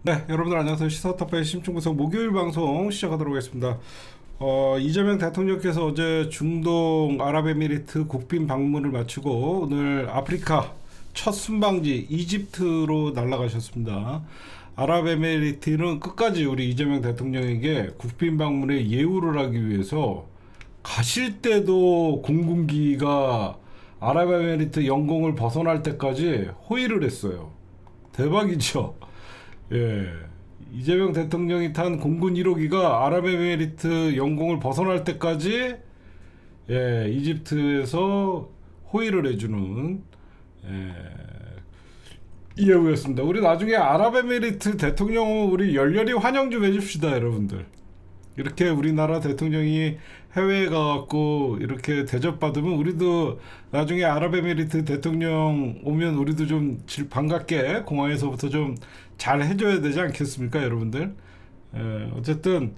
네, 여러분들 안녕하세요. 시사타파의 심층분석 목요일 방송 시작하도록 하겠습니다. 이재명 대통령께서 어제 중동 아랍에미리트 국빈 방문을 마치고 오늘 아프리카 첫 순방지 이집트로 날아가셨습니다. 아랍에미리트는 끝까지 우리 이재명 대통령에게 국빈 방문에 예우를 하기 위해서 가실 때도 공군기가 아랍에미리트 영공을 벗어날 때까지 호의를 했어요. 대박이죠. 예. 이재명 대통령이 탄 공군 1호기가 아랍에미리트 영공을 벗어날 때까지 이집트에서 호의를 해주는 예우였습니다. 우리 나중에 아랍에미리트 대통령 우리 열렬히 환영 좀 해줍시다, 여러분들. 이렇게 우리나라 대통령이 해외에 가갖고 이렇게 대접받으면 우리도 나중에 아랍에미리트 대통령 오면 우리도 좀 반갑게 공항에서부터 좀 잘 해줘야 되지 않겠습니까, 여러분들? 어쨌든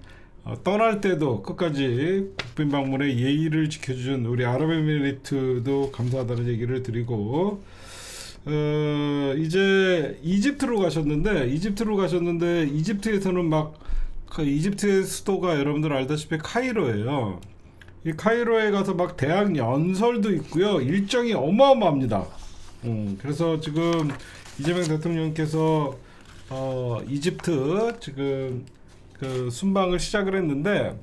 떠날 때도 끝까지 국빈 방문에 예의를 지켜준 우리 아랍에미리트도 감사하다는 얘기를 드리고, 이제 이집트로 가셨는데 이집트에서는 막 이집트의 수도가 여러분들 알다시피 카이로예요. 이 카이로에 가서 막 대학 연설도 있고요. 일정이 어마어마합니다. 그래서 지금 이재명 대통령께서 이집트 지금 그 순방을 시작을 했는데,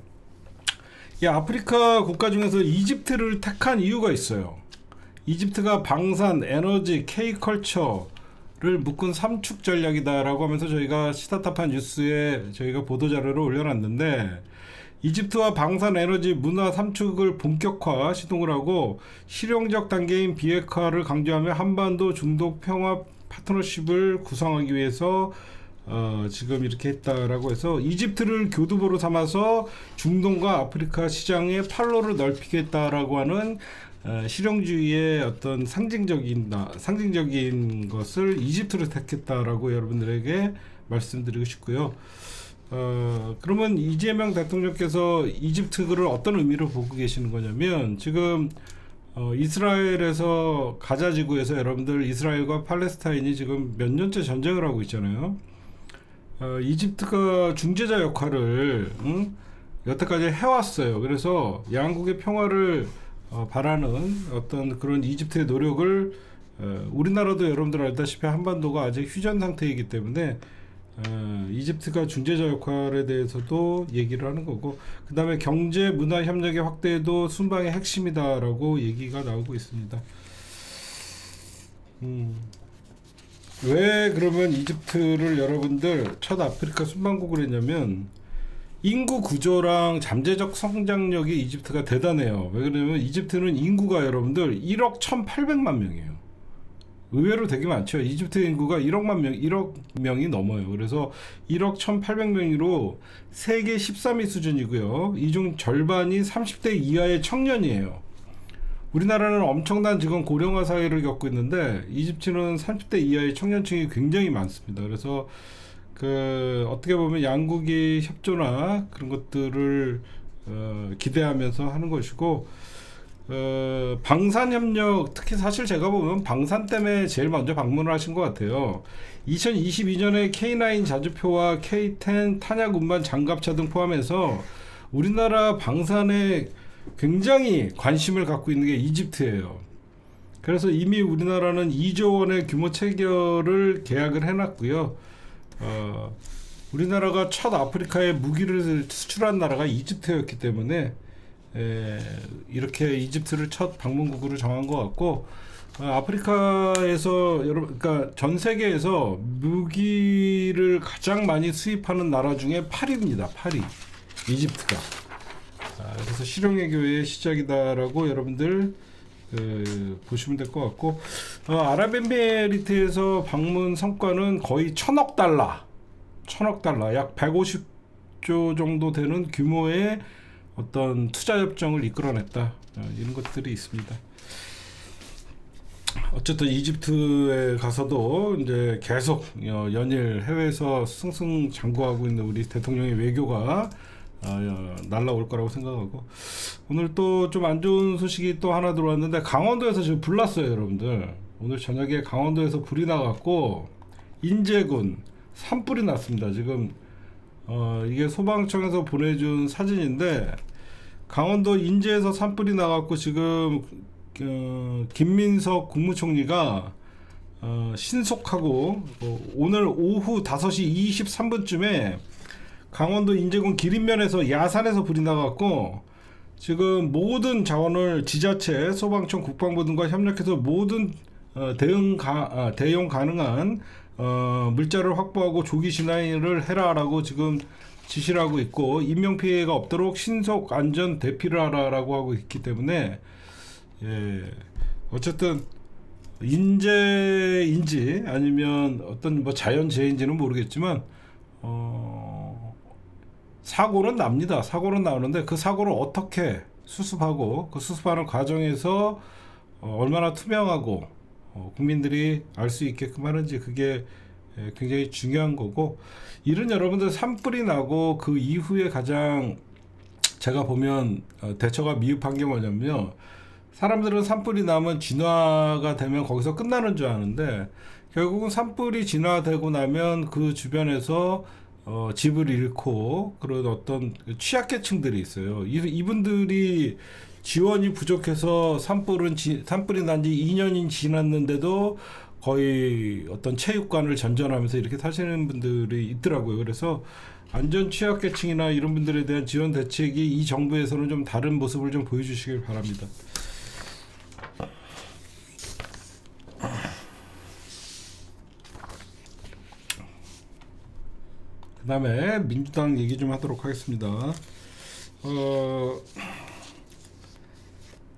이 아프리카 국가 중에서 이집트를 택한 이유가 있어요. 이집트가 방산, 에너지, K컬처를 묶은 삼축 전략이다라고 하면서 저희가 시사타파 뉴스에 저희가 보도자료를 올려놨는데, 이집트와 방산, 에너지, 문화 삼축을 본격화 시동을 하고 실용적 단계인 비핵화를 강조하며 한반도 중동 평화 파트너십을 구성하기 위해서 지금 이렇게 했다라고 해서 이집트를 교두보로 삼아서 중동과 아프리카 시장의 판로를 넓히겠다라고 하는 실용주의의 어떤 상징적인 것을 이집트로 택했다라고 여러분들에게 말씀드리고 싶고요. 그러면 이재명 대통령께서 이집트를 어떤 의미로 보고 계시는 거냐면, 지금 이스라엘에서 가자 지구에서 여러분들 이스라엘과 팔레스타인이 지금 몇 년째 전쟁을 하고 있잖아요. 이집트가 중재자 역할을 여태까지 해왔어요. 그래서 양국의 평화를 바라는 어떤 그런 이집트의 노력을 우리나라도 여러분들 알다시피 한반도가 아직 휴전 상태이기 때문에 이집트가 중재자 역할에 대해서도 얘기를 하는 거고, 그 다음에 경제 문화 협력의 확대도 순방의 핵심이다라고 얘기가 나오고 있습니다. 왜 그러면 이집트를 여러분들 첫 아프리카 순방국을 했냐면, 인구 구조랑 잠재적 성장력이 이집트가 대단해요. 왜 그러냐면 이집트는 인구가 여러분들 1억 1,800만 명이에요. 의외로 되게 많죠. 이집트 인구가 1억 명이 넘어요. 그래서 1억 1,800명으로 세계 13위 수준이고요. 이 중 절반이 30대 이하의 청년이에요. 우리나라는 엄청난 지금 고령화 사회를 겪고 있는데, 이집트는 30대 이하의 청년층이 굉장히 많습니다. 그래서 어떻게 보면 양국이 협조나 그런 것들을 기대하면서 하는 것이고, 방산협력, 특히 사실 제가 보면 방산 때문에 제일 먼저 방문을 하신 것 같아요. 2022년에 K9 자주포와 K10 탄약 운반 장갑차 등 포함해서 우리나라 방산에 굉장히 관심을 갖고 있는 게 이집트예요. 그래서 이미 우리나라는 2조 원의 규모 체결을 계약을 해놨고요. 우리나라가 첫 아프리카에 무기를 수출한 나라가 이집트였기 때문에 이렇게 이집트를 첫 방문국으로 정한 것 같고, 아프리카에서 그러니까 전 세계에서 무기를 가장 많이 수입하는 나라 중에 8위입니다. 8위 이집트가. 그래서 실용외교의 시작이다라고 여러분들 보시면 될 것 같고, 아랍에미리트에서 방문 성과는 거의 1,000억 달러, 약 150조 정도 되는 규모의 어떤 투자 협정을 이끌어냈다, 이런 것들이 있습니다. 어쨌든 이집트에 가서도 이제 계속 연일 해외에서 승승장구하고 있는 우리 대통령의 외교가 날라올 거라고 생각하고, 오늘 또 좀 안 좋은 소식이 또 하나 들어왔는데, 강원도에서 지금 불 났어요, 여러분들. 오늘 저녁에 강원도에서 불이 나갔고, 인제군, 산불이 났습니다. 지금 이게 소방청에서 보내준 사진인데 강원도 인제에서 산불이 나갖고 지금 김민석 국무총리가 신속하고 오늘 오후 5시 23분쯤에 강원도 인제군 기린면에서 야산에서 불이 나갖고 지금 모든 자원을 지자체, 소방청, 국방부 등과 협력해서 모든 대용 가능한 물자를 확보하고 조기 진화를 해라라고 지금 지시를 하고 있고, 인명피해가 없도록 신속 안전 대피를 하라라고 하고 있기 때문에 어쨌든 인재인지 아니면 어떤 뭐 자연재해인지는 모르겠지만 사고는 납니다. 사고는 나오는데 그 사고를 어떻게 수습하고 그 수습하는 과정에서 얼마나 투명하고 국민들이 알 수 있게끔 하는지, 그게 굉장히 중요한 거고, 이런 여러분들 산불이 나고 그 이후에 가장 제가 보면 대처가 미흡한 게 뭐냐면요, 사람들은 산불이 나면 진화가 되면 거기서 끝나는 줄 아는데 결국은 산불이 진화되고 나면 그 주변에서 집을 잃고 그런 어떤 취약계층들이 있어요. 이분들이 지원이 부족해서 산불이 난 지 2년이 지났는데도 거의 어떤 체육관을 전전하면서 이렇게 사시는 분들이 있더라고요. 그래서 안전 취약계층이나 이런 분들에 대한 지원 대책이 이 정부에서는 좀 다른 모습을 좀 보여주시길 바랍니다. 그 다음에 민주당 얘기 좀 하도록 하겠습니다.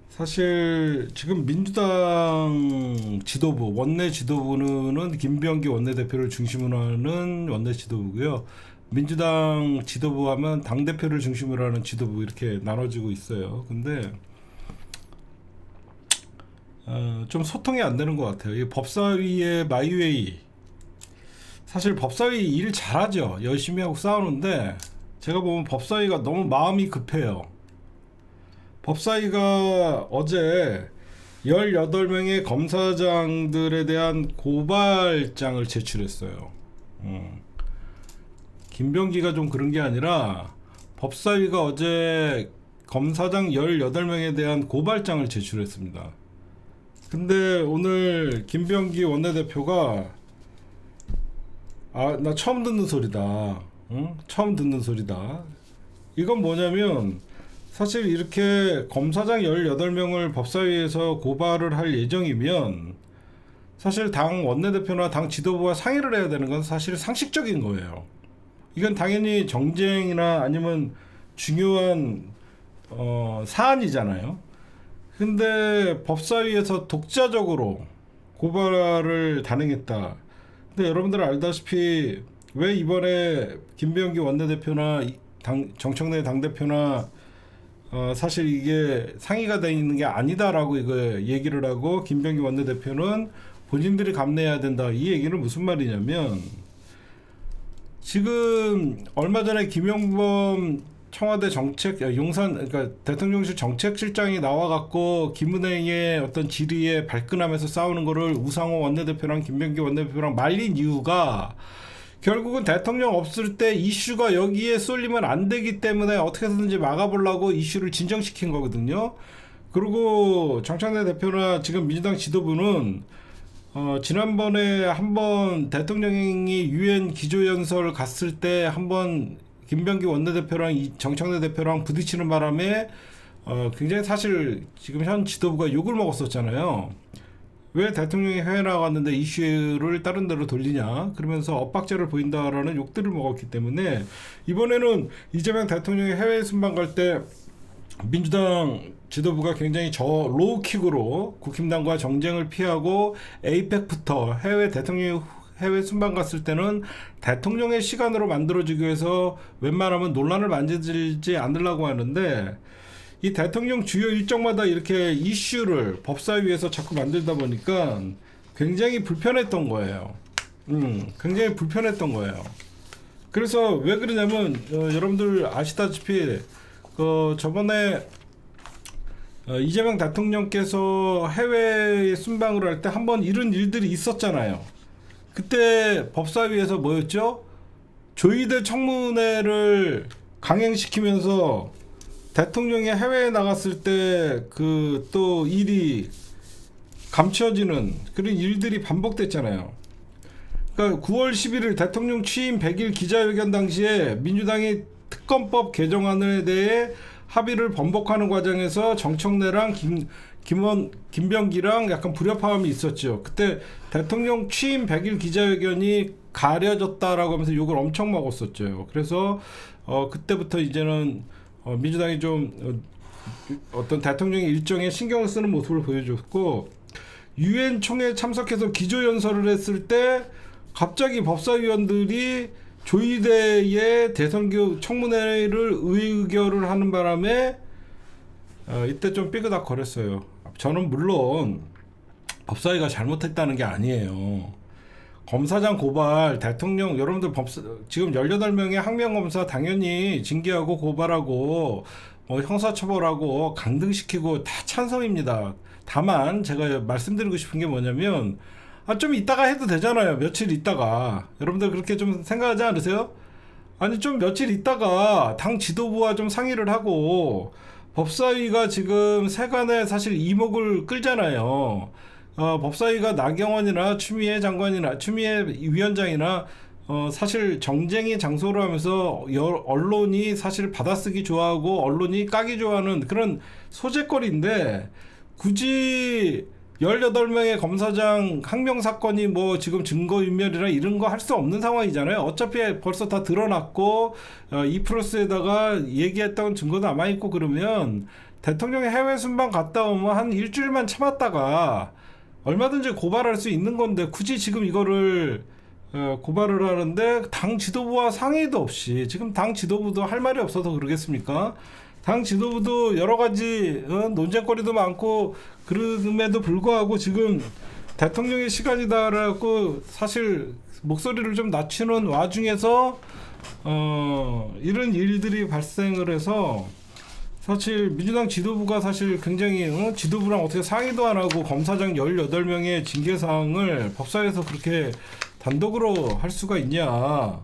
사실 지금 민주당 지도부, 원내 지도부는 김병기 원내대표를 중심으로 하는 원내 지도부고요. 민주당 지도부 하면 당대표를 중심으로 하는 지도부, 이렇게 나눠지고 있어요. 근데 좀 소통이 안 되는 것 같아요. 이 법사위의 마이웨이, 사실 법사위 일 잘하죠. 열심히 하고 싸우는데 제가 보면 법사위가 너무 마음이 급해요. 법사위가 어제 18명의 검사장들에 대한 고발장을 제출했어요. 김병기가 좀 그런 게 아니라 법사위가 어제 검사장 18명에 대한 고발장을 제출했습니다. 근데 오늘 김병기 원내대표가 나 처음 듣는 소리다. 처음 듣는 소리다. 이건 뭐냐면, 사실 이렇게 검사장 18명을 법사위에서 고발을 할 예정이면 사실 당 원내대표나 당 지도부와 상의를 해야 되는 건 사실 상식적인 거예요. 이건 당연히 정쟁이나 아니면 중요한 사안이잖아요. 근데 법사위에서 독자적으로 고발을 단행했다. 근데 여러분들 알다시피 왜 이번에 김병기 원내대표나 정청래 당대표나 사실 이게 상의가 되어 있는 게 아니다라고 이거 얘기를 하고, 김병기 원내대표는 본인들이 감내해야 된다, 이 얘기는 무슨 말이냐면, 지금 얼마 전에 김용범 청와대 그러니까 대통령실 정책실장이 나와갖고 김은혜의 어떤 질의에 발끈하면서 싸우는 거를 우상호 원내대표랑 김병기 원내대표랑 말린 이유가, 결국은 대통령 없을 때 이슈가 여기에 쏠리면 안 되기 때문에 어떻게 해서든지 막아보려고 이슈를 진정시킨 거거든요. 그리고 정청래 대표나 지금 민주당 지도부는 지난번에 한번 대통령이 유엔 기조연설 갔을 때 한번 김병기 원내대표랑 정청래 대표랑 부딪히는 바람에 굉장히 사실 지금 현 지도부가 욕을 먹었었잖아요. 왜 대통령이 해외 나갔는데 이슈를 다른 데로 돌리냐, 그러면서 엇박자를 보인다라는 욕들을 먹었기 때문에, 이번에는 이재명 대통령이 해외 순방 갈 때 민주당 지도부가 굉장히 로우킥으로 국힘당과 정쟁을 피하고 에이펙부터 대통령이 해외 순방 갔을 때는 대통령의 시간으로 만들어지기 위해서 웬만하면 논란을 만들지 않으려고 하는데, 이 대통령 주요 일정마다 이렇게 이슈를 법사위에서 자꾸 만들다 보니까 굉장히 불편했던 거예요. 굉장히 불편했던 거예요. 그래서 왜 그러냐면 여러분들 아시다시피 저번에 이재명 대통령께서 해외 순방을 할 때 한번 이런 일들이 있었잖아요. 그때 법사위에서 뭐였죠? 조의대 청문회를 강행시키면서 대통령이 해외에 나갔을 때 그 또 일이 감춰지는 그런 일들이 반복됐잖아요. 그러니까 9월 11일 대통령 취임 100일 기자회견 당시에 민주당이 특검법 개정안에 대해 합의를 번복하는 과정에서 정청래랑 김병기랑 약간 불협화음이 있었죠. 그때 대통령 취임 100일 기자회견이 가려졌다라고 하면서 욕을 엄청 먹었었죠. 그래서 그때부터 이제는 민주당이 좀 어떤 대통령의 일정에 신경을 쓰는 모습을 보여줬고, 유엔 총회에 참석해서 기조연설을 했을 때 갑자기 법사위원들이 조의대의 대선교 청문회를 의결을 하는 바람에 이때 좀 삐그덕 거렸어요. 저는 물론 법사위가 잘못했다는 게 아니에요. 검사장 고발, 대통령, 여러분들 지금 18명의 항명검사 당연히 징계하고 고발하고 형사처벌하고 강등시키고 다 찬성입니다. 다만 제가 말씀드리고 싶은 게 뭐냐면, 좀 이따가 해도 되잖아요. 며칠 있다가. 여러분들 그렇게 좀 생각하지 않으세요? 아니, 좀 며칠 있다가 당 지도부와 좀 상의를 하고, 법사위가 지금 세간에 사실 이목을 끌잖아요. 법사위가 나경원이나 추미애 장관이나 추미애 위원장이나 사실 정쟁의 장소로 하면서 언론이 사실 받아쓰기 좋아하고 언론이 까기 좋아하는 그런 소재거리인데, 굳이 18명의 검사장 항명 사건이 뭐 지금 증거인멸이나 이런 거 할 수 없는 상황이잖아요. 어차피 벌써 다 드러났고 2+에다가 얘기했던 증거도 남아있고, 그러면 대통령이 해외 순방 갔다 오면 한 일주일만 참았다가 얼마든지 고발할 수 있는 건데, 굳이 지금 이거를 고발을 하는데 당 지도부와 상의도 없이, 지금 당 지도부도 할 말이 없어서 그러겠습니까? 당 지도부도 여러 가지 논쟁거리도 많고, 그럼에도 불구하고 지금 대통령의 시간이다라고 사실 목소리를 좀 낮추는 와중에서 이런 일들이 발생을 해서, 사실 민주당 지도부가 사실 굉장히 지도부랑 어떻게 상의도 안 하고 검사장 18명의 징계 사항을 법사위에서 그렇게 단독으로 할 수가 있냐,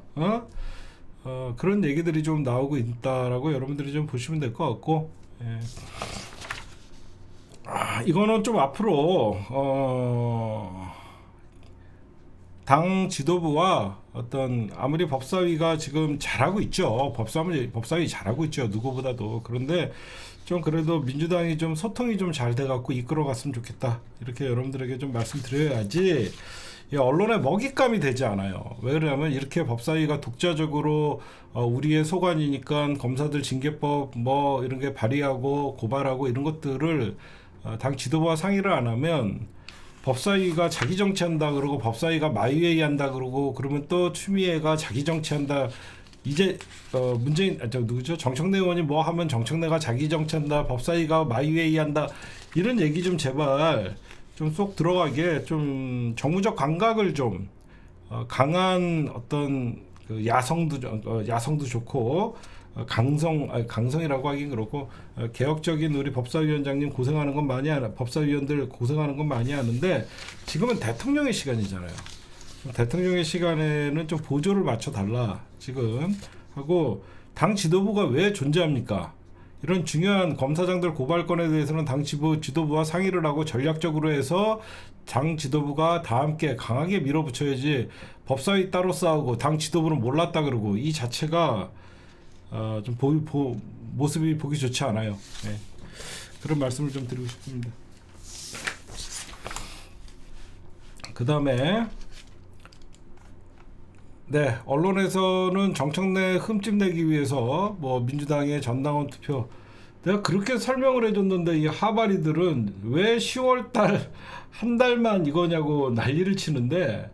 그런 얘기들이 좀 나오고 있다라고 여러분들이 좀 보시면 될 것 같고, 예. 이거는 좀 앞으로 당 지도부와 어떤, 아무리 법사위가 지금 잘하고 있죠. 법사위 잘하고 있죠. 누구보다도. 그런데 좀 그래도 민주당이 좀 소통이 좀 잘 돼갖고 이끌어갔으면 좋겠다. 이렇게 여러분들에게 좀 말씀드려야지 언론의 먹잇감이 되지 않아요. 왜 그러냐면, 이렇게 법사위가 독자적으로 우리의 소관이니까 검사들 징계법 뭐 이런 게 발의하고 고발하고 이런 것들을 당 지도부와 상의를 안 하면, 법사위가 자기 정치한다 그러고 법사위가 마이웨이 한다 그러고, 그러면 또 추미애가 자기 정치한다. 이제 누구죠? 정청래 의원이 뭐 하면 정청래가 자기 정치한다, 법사위가 마이웨이 한다, 이런 얘기 좀 제발 좀 쏙 들어가게, 좀 정무적 감각을 좀 강한 어떤 그 야성도 좋고, 강성이라고 하긴 그렇고, 개혁적인 우리 법사위원장님 고생하는 건 많이 법사위원들 고생하는 건 많이 하는데, 지금은 대통령의 시간이잖아요. 대통령의 시간에는 좀 보조를 맞춰 달라 지금 하고, 당 지도부가 왜 존재합니까? 이런 중요한 검사장들 고발건에 대해서는 당 지도부와 상의를 하고 전략적으로 해서 당 지도부가 다 함께 강하게 밀어붙여야지, 법사위 따로 싸우고 당 지도부는 몰랐다 그러고, 이 자체가 좀 모습이 보기 좋지 않아요. 네. 그런 말씀을 좀 드리고 싶습니다. 그 다음에 언론에서는 정청래 흠집 내기 위해서 뭐 민주당의 전당원 투표, 내가 그렇게 설명을 해줬는데 이 하바리들은 왜 10월달 한 달만 이거냐고 난리를 치는데,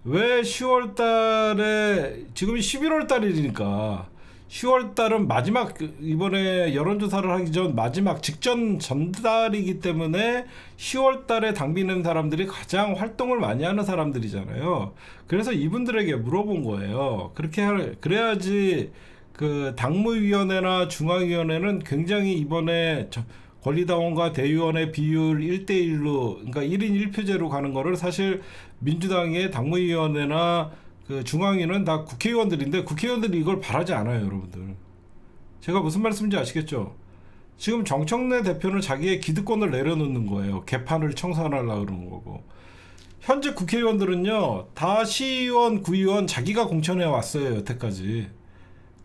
왜 10월달에, 지금이 11월달이니까 10월달은 마지막, 이번에 여론조사를 하기 전 마지막 직전 전달이기 때문에 10월달에 당비는 사람들이 가장 활동을 많이 하는 사람들이잖아요. 그래서 이분들에게 물어본 거예요. 그래야지 그 당무위원회나 중앙위원회는 굉장히 이번에 권리당원과 대의원의 비율 1대1로, 그러니까 1인 1표제로 가는 거를 사실 민주당의 당무위원회나 그 중앙위는 다 국회의원들인데 국회의원들이 이걸 바라지 않아요, 여러분들. 제가 무슨 말씀인지 아시겠죠? 지금 정청래 대표는 자기의 기득권을 내려놓는 거예요. 개판을 청산하려고 그러는 거고. 현재 국회의원들은요, 다 시의원, 구의원 자기가 공천해 왔어요, 여태까지.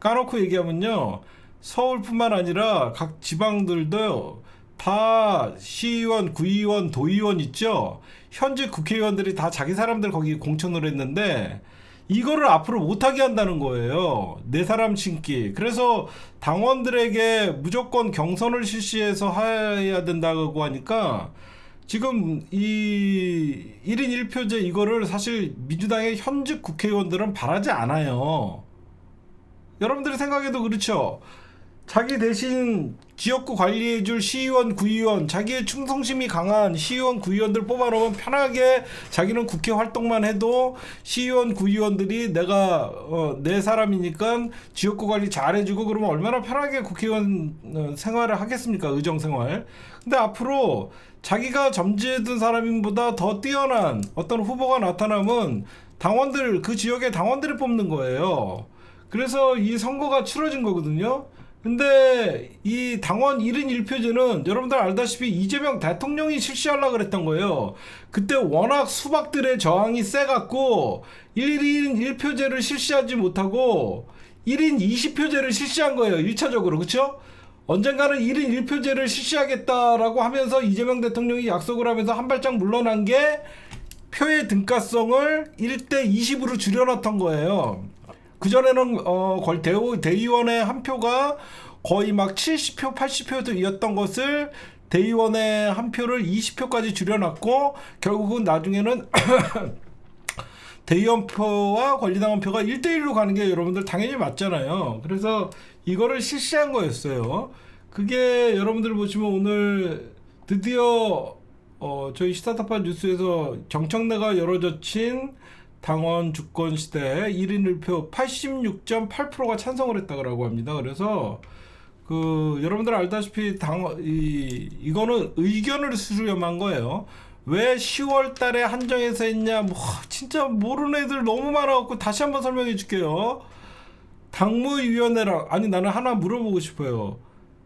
까놓고 얘기하면요, 서울뿐만 아니라 각 지방들도 다 시의원, 구의원, 도의원 있죠. 현재 국회의원들이 다 자기 사람들 거기 공천을 했는데 이거를 앞으로 못하게 한다는 거예요. 내 사람 심기. 그래서 당원들에게 무조건 경선을 실시해서 해야 된다고 하니까 지금 이 1인 1표제 이거를 사실 민주당의 현직 국회의원들은 바라지 않아요. 여러분들이 생각해도 그렇죠. 자기 대신 지역구 관리해줄 시의원, 구의원, 자기의 충성심이 강한 시의원, 구의원들 뽑아놓으면 편하게 자기는 국회 활동만 해도 시의원, 구의원들이 내가 내 사람이니까 지역구 관리 잘해주고 그러면 얼마나 편하게 국회의원 생활을 하겠습니까? 의정생활. 근데 앞으로 자기가 점지해둔 사람보다 더 뛰어난 어떤 후보가 나타나면 당원들, 그 지역의 당원들이 뽑는 거예요. 그래서 이 선거가 치러진 거거든요. 근데 이 당원 1인 1표제는 여러분들 알다시피 이재명 대통령이 실시하려고 그랬던 거예요. 그때 워낙 수박들의 저항이 세갖고 1인 1표제를 실시하지 못하고 1인 20표제를 실시한 거예요. 1차적으로. 그쵸? 언젠가는 1인 1표제를 실시하겠다라고 하면서 이재명 대통령이 약속을 하면서 한 발짝 물러난 게 표의 등가성을 1대 20으로 줄여놨던 거예요. 그전에는 대의원의 한 표가 거의 막 70표, 80표였던 것을 대의원의 한 표를 20표까지 줄여놨고 결국은 나중에는 대의원 표와 권리당원 표가 1대1로 가는 게 여러분들 당연히 맞잖아요. 그래서 이거를 실시한 거였어요. 그게 여러분들 보시면 오늘 드디어 저희 시사타파 뉴스에서 정청래가 열어젖힌 당원 주권 시대 1인 1표 86.8%가 찬성을 했다고 합니다. 그래서 그 여러분들 알다시피 이거는 의견을 수렴한 거예요. 왜 10월 달에 한정해서 했냐? 뭐 진짜 모르는 애들 너무 많아갖고 다시 한번 설명해 줄게요. 당무위원회랑 나는 하나 물어보고 싶어요.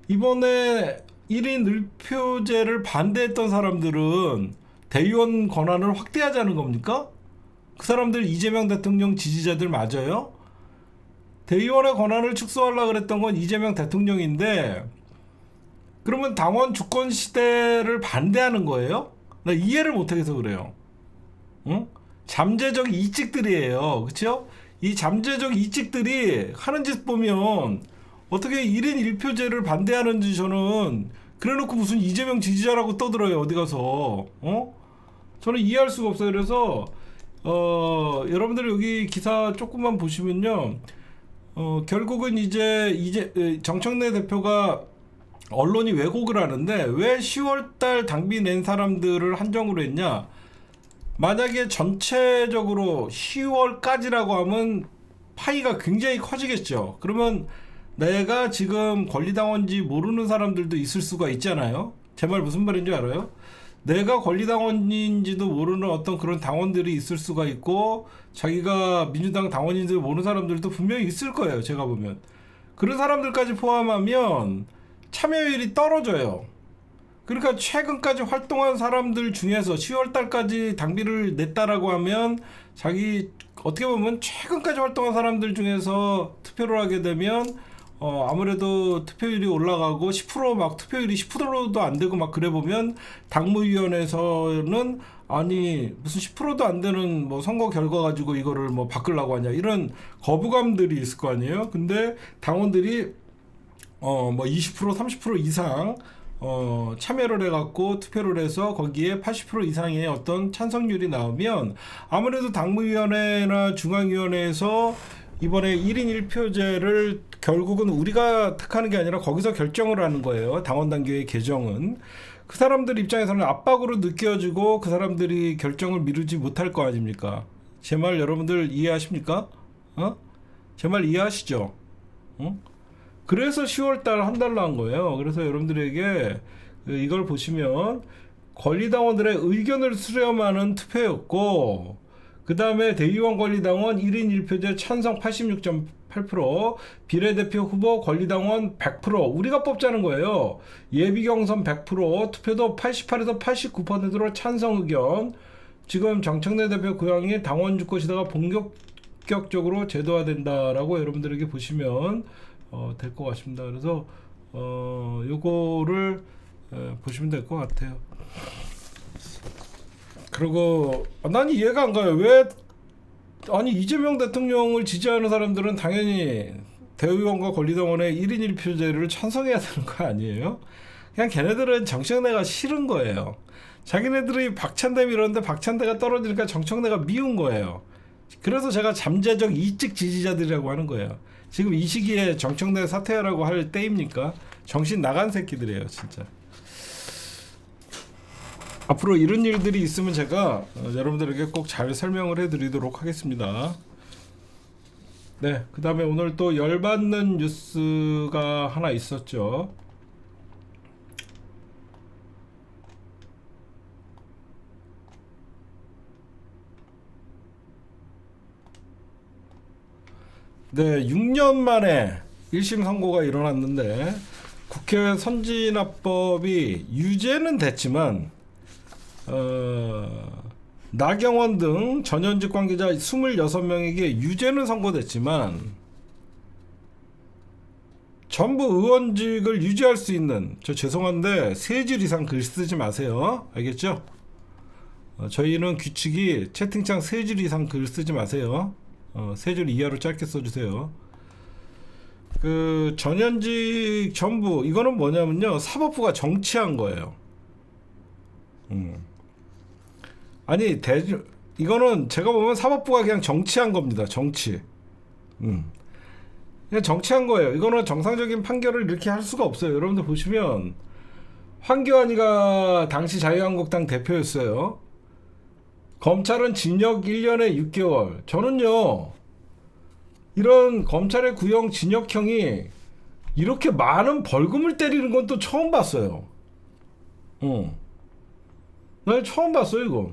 이번에 1인 1표제를 반대했던 사람들은 대의원 권한을 확대하자는 겁니까? 그 사람들 이재명 대통령 지지자들 맞아요? 대의원의 권한을 축소하려고 그랬던 건 이재명 대통령인데 그러면 당원 주권 시대를 반대하는 거예요? 나 이해를 못하겠어 그래요. 응? 잠재적 이찍들이에요. 그쵸? 이 잠재적 이찍들이 하는 짓 보면 어떻게 1인 1표제를 반대하는지 저는 그래놓고 무슨 이재명 지지자라고 떠들어요. 어디 가서. 저는 이해할 수가 없어요. 그래서 여러분들 여기 기사 조금만 보시면요. 결국은 이제 정청래 대표가 언론이 왜곡을 하는데 왜 10월달 당비 낸 사람들을 한정으로 했냐? 만약에 전체적으로 10월까지라고 하면 파이가 굉장히 커지겠죠. 그러면 내가 지금 권리당원인지 모르는 사람들도 있을 수가 있잖아요. 제 말 무슨 말인지 알아요? 내가 권리당원인지도 모르는 어떤 그런 당원들이 있을 수가 있고 자기가 민주당 당원인지도 모르는 사람들도 분명히 있을 거예요. 제가 보면 그런 사람들까지 포함하면 참여율이 떨어져요. 그러니까 최근까지 활동한 사람들 중에서 10월달까지 당비를 냈다라고 하면 자기 어떻게 보면 최근까지 활동한 사람들 중에서 투표를 하게 되면 아무래도 투표율이 올라가고 10% 막 투표율이 10%도 안 되고 막 그래 보면 당무위원회에서는 아니 무슨 10%도 안 되는 뭐 선거 결과 가지고 이거를 뭐 바꾸려고 하냐 이런 거부감들이 있을 거 아니에요. 근데 당원들이 뭐 20% 30% 이상 참여를 해갖고 투표를 해서 거기에 80% 이상의 어떤 찬성률이 나오면 아무래도 당무위원회나 중앙위원회에서 이번에 1인 1표제를 결국은 우리가 택하는 게 아니라 거기서 결정을 하는 거예요. 당원당규의 개정은. 그 사람들 입장에서는 압박으로 느껴지고 그 사람들이 결정을 미루지 못할 거 아닙니까? 제 말 여러분들 이해하십니까? 제 말 이해하시죠? 그래서 10월달 한 달로 한 거예요. 그래서 여러분들에게 이걸 보시면 권리당원들의 의견을 수렴하는 투표였고, 그 다음에 대의원 권리당원 1인 1표제 찬성 86.8%, 비례대표 후보 권리당원 100%, 우리가 뽑자는 거예요. 예비경선 100%, 투표도 88에서 89%로 찬성 의견. 지금 정청래 대표 고향이 당원 주거 시대가 본격적으로 제도화된다라고 여러분들에게 보시면 될 것 같습니다. 그래서 요거를 보시면 될 것 같아요. 그리고 난 이해가 안 가요. 왜 아니 이재명 대통령을 지지하는 사람들은 당연히 대의원과 권리당원의 1인 1표제를 찬성해야 되는 거 아니에요? 그냥 걔네들은 정청래가 싫은 거예요. 자기네들이 박찬대 밀었는데 박찬대가 떨어지니까 정청래가 미운 거예요. 그래서 제가 잠재적 이직 지지자들이라고 하는 거예요. 지금 이 시기에 정청래 사퇴하라고 할 때입니까? 정신 나간 새끼들이에요, 진짜. 앞으로 이런 일들이 있으면 제가 여러분들에게 꼭 잘 설명을 해드리도록 하겠습니다. 네, 그 다음에 오늘 또 열받는 뉴스가 하나 있었죠. 네, 6년 만에 1심 선고가 일어났는데 국회 선진화법이 유죄는 됐지만 나경원 등 전현직 관계자 26명에게 유죄는 선고됐지만 전부 의원직을 유지할 수 있는, 저 죄송한데 3줄 이상 글 쓰지 마세요. 알겠죠? 저희는 규칙이 채팅창 3줄 이상 글 쓰지 마세요. 3줄 이하로 짧게 써주세요. 그 전현직 전부, 이거는 뭐냐면요, 사법부가 정치한 거예요. 아니 이거는 제가 보면 사법부가 그냥 정치한 겁니다. 정치. 그냥 정치한 거예요. 이거는 정상적인 판결을 이렇게 할 수가 없어요. 여러분들 보시면 황교안이가 당시 자유한국당 대표였어요. 검찰은 징역 1년에 6개월. 저는요, 이런 검찰의 구형 징역형이 이렇게 많은 벌금을 때리는 건 또 처음 봤어요. 난 처음 봤어요, 이거.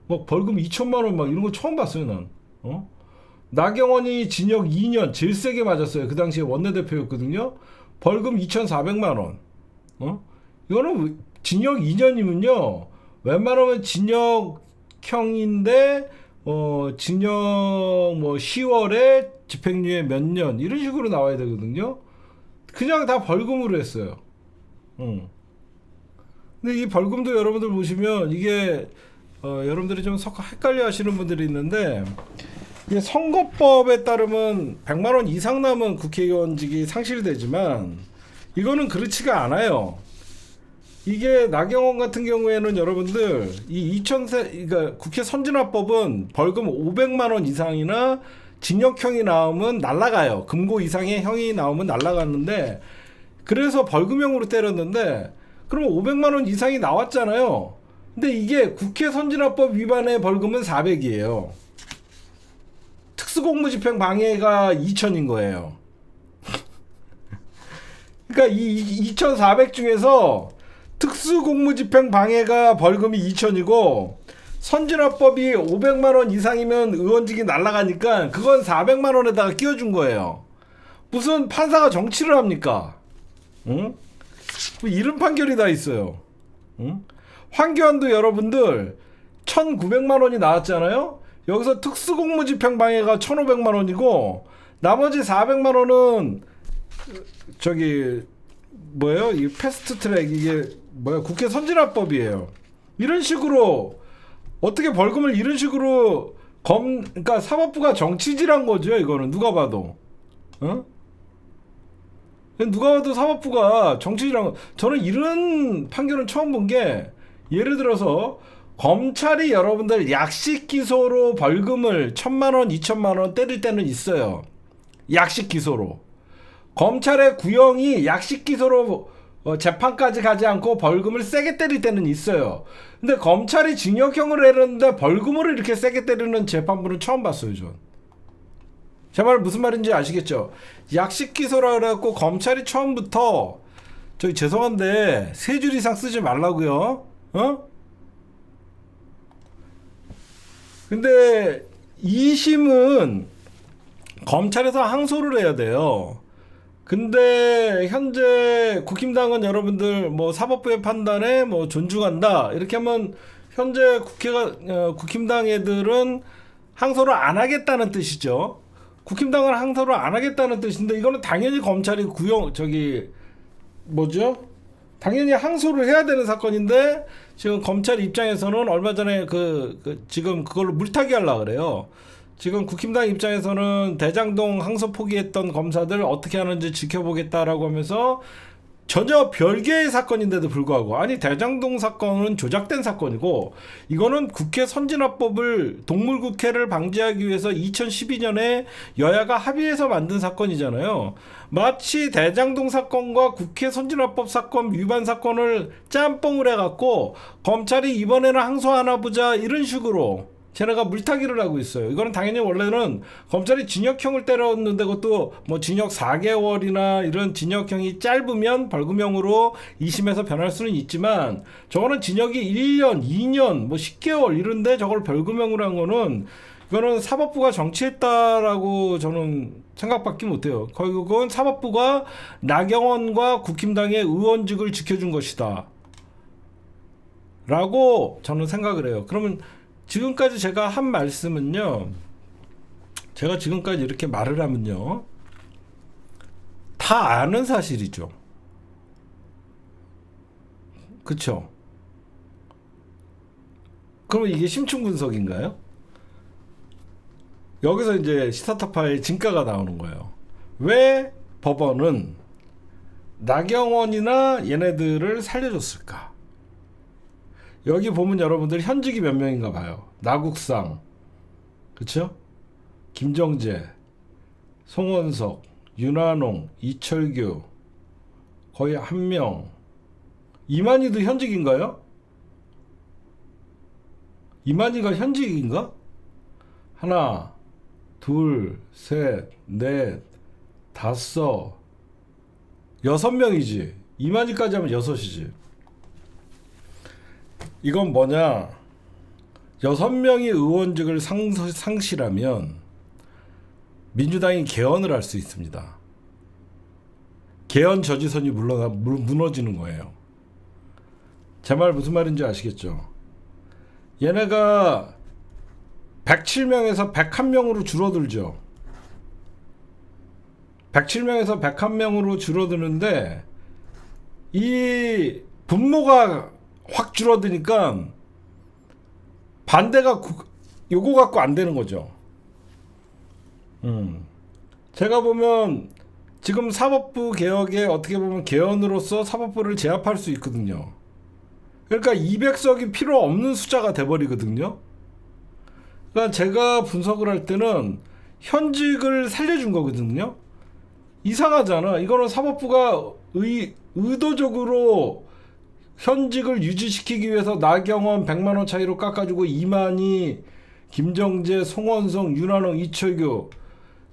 막 벌금 2천만 원 막 이런 거 처음 봤어요, 난. 나경원이 징역 2년 제일 세게 맞았어요. 그 당시에 원내대표였거든요. 벌금 2,400만 원. 이거는 징역 2년이면요, 웬만하면 징역형인데 징역 뭐 10월에 집행유예 몇 년 이런 식으로 나와야 되거든요. 그냥 다 벌금으로 했어요. 근데 이 벌금도 여러분들 보시면 이게 여러분들이 좀 헷갈려 하시는 분들이 있는데, 이게 선거법에 따르면 100만 원 이상 남은 국회의원직이 상실되지만 이거는 그렇지가 않아요. 이게 나경원 같은 경우에는 여러분들 이 그러니까 국회 선진화법은 벌금 500만 원 이상이나 징역형이 나오면 날라가요. 금고 이상의 형이 나오면 날라갔는데, 그래서 벌금형으로 때렸는데, 그럼 500만 원 이상이 나왔잖아요. 근데 이게 국회 선진화법 위반의 벌금은 400이에요. 특수공무집행 방해가 2,000인 거예요. 그러니까 이 2,400 중에서 특수공무집행 방해가 벌금이 2,000이고 선진화법이 500만 원 이상이면 의원직이 날아가니까 그건 400만 원에다가 끼워준 거예요. 무슨 판사가 정치를 합니까? 응? 뭐 이런 판결이 다 있어요. 응? 황교안도 여러분들 1,900만 원이 나왔잖아요. 여기서 특수공무집행 방해가 1,500만 원이고 나머지 400만 원은 저기 뭐예요? 이 패스트트랙, 이게 뭐야? 국회 선진화법이에요. 이런 식으로 어떻게 벌금을 이런 식으로 그러니까 사법부가 정치질한 거죠. 이거는 누가 봐도. 누가 봐도 사법부가 정치질한 거. 저는 이런 판결은 처음 본 게, 예를 들어서 검찰이 여러분들 약식 기소로 벌금을 1,000만 원, 2,000만 원 때릴 때는 있어요. 약식 기소로. 검찰의 구형이 약식 기소로 재판까지 가지 않고 벌금을 세게 때릴 때는 있어요. 근데 검찰이 징역형을 내렸는데 벌금으로 이렇게 세게 때리는 재판부는 처음 봤어요, 전. 제 말 무슨 말인지 아시겠죠? 약식 기소라 그래갖고 검찰이 처음부터 저기 죄송한데 세 줄 이상 쓰지 말라고요. 어? 근데 2심은 검찰에서 항소를 해야 돼요. 근데 현재 국힘당은 여러분들 뭐 사법부의 판단에 뭐 존중한다 이렇게 하면 현재 국힘당 애들은 항소를 안 하겠다는 뜻이죠. 국힘당은 항소를 안 하겠다는 뜻인데 이거는 당연히 검찰이 뭐죠? 당연히 항소를 해야 되는 사건인데 지금 검찰 입장에서는 얼마 전에 지금 그걸로 물타기 하려고 그래요. 지금 국힘당 입장에서는 대장동 항소 포기했던 검사들 어떻게 하는지 지켜보겠다라고 하면서 전혀 별개의 사건인데도 불구하고, 아니 대장동 사건은 조작된 사건이고 이거는 국회 선진화법을 동물국회를 방지하기 위해서 2012년에 여야가 합의해서 만든 사건이잖아요. 마치 대장동 사건과 국회 선진화법 사건 위반 사건을 짬뽕을 해갖고 검찰이 이번에는 항소하나 보자 이런 식으로 쟤네가 물타기를 하고 있어요. 이거는 당연히 원래는 검찰이 징역형을 때렸는데 그것도 뭐 징역 4개월이나 이런 징역형이 짧으면 벌금형으로 2심에서 변할 수는 있지만 저거는 징역이 1년, 2년, 뭐 10개월 이런데 저걸 벌금형으로 한 거는 이거는 사법부가 정치했다라고 저는 생각밖에 못해요. 결국은 사법부가 나경원과 국힘당의 의원직을 지켜준 것이다 라고 저는 생각을 해요. 그러면 지금까지 제가 한 말씀은요, 제가 지금까지 이렇게 말을 하면요 다 아는 사실이죠. 그쵸? 그러면 이게 심층 분석인가요? 여기서 이제 시사타파의 진가가 나오는 거예요. 왜 법원은 나경원이나 얘네들을 살려줬을까? 여기 보면 여러분들 현직이 몇 명인가 봐요. 나국상, 그쵸? 김정재, 송원석, 윤한홍, 이철규, 거의 한 명. 이만희도 현직인가요? 이만희가 현직인가? 하나, 둘, 셋, 넷, 다섯, 6명이지. 이만희까지 하면 6이지. 이건 뭐냐? 6명이 의원직을 상실하면 민주당이 개헌을 할 수 있습니다. 개헌 저지선이 무너지는 거예요. 제 말 무슨 말인지 아시겠죠? 얘네가 107명에서 101명으로 줄어들죠. 107명에서 101명으로 줄어드는데 이 분모가 확 줄어드니까 반대가 요거 갖고 안 되는 거죠. 제가 보면 지금 사법부 개혁에 어떻게 보면 개헌으로서 사법부를 제압할 수 있거든요. 그러니까 200석이 필요 없는 숫자가 돼버리거든요. 그러니까 제가 분석을 할 때는 현직을 살려준 거거든요. 이상하잖아. 이거는 사법부가 의도적으로 현직을 유지시키기 위해서 나경원 100만 원 차이로 깎아주고 이만희, 김정재, 송원성, 윤한홍, 이철규.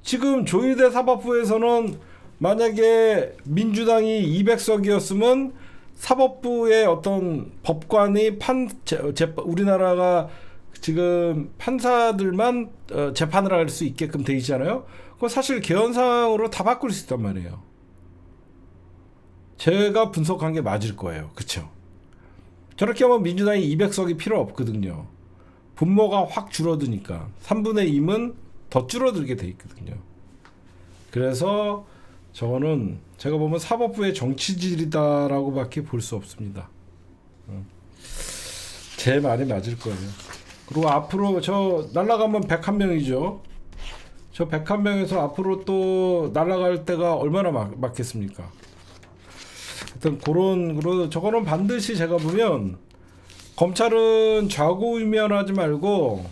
지금 조희대 사법부에서는 만약에 민주당이 200석이었으면 사법부의 어떤 법관이 우리나라가 지금 판사들만 재판을 할 수 있게끔 돼 있잖아요. 그거 사실 개헌상으로 다 바꿀 수 있단 말이에요. 제가 분석한 게 맞을 거예요. 그쵸? 저렇게 하면 민주당이 200석이 필요 없거든요. 분모가 확 줄어드니까 3분의 2는 더 줄어들게 돼 있거든요. 그래서 저거는 제가 보면 사법부의 정치질이다라고 밖에 볼 수 없습니다. 제 말이 맞을 거예요. 그리고 앞으로 저 날아가면 101명이죠. 저 101명에서 앞으로 또 날아갈 때가 얼마나 많겠습니까? 하여튼 저거는 반드시 제가 보면 검찰은 좌고우면하지 말고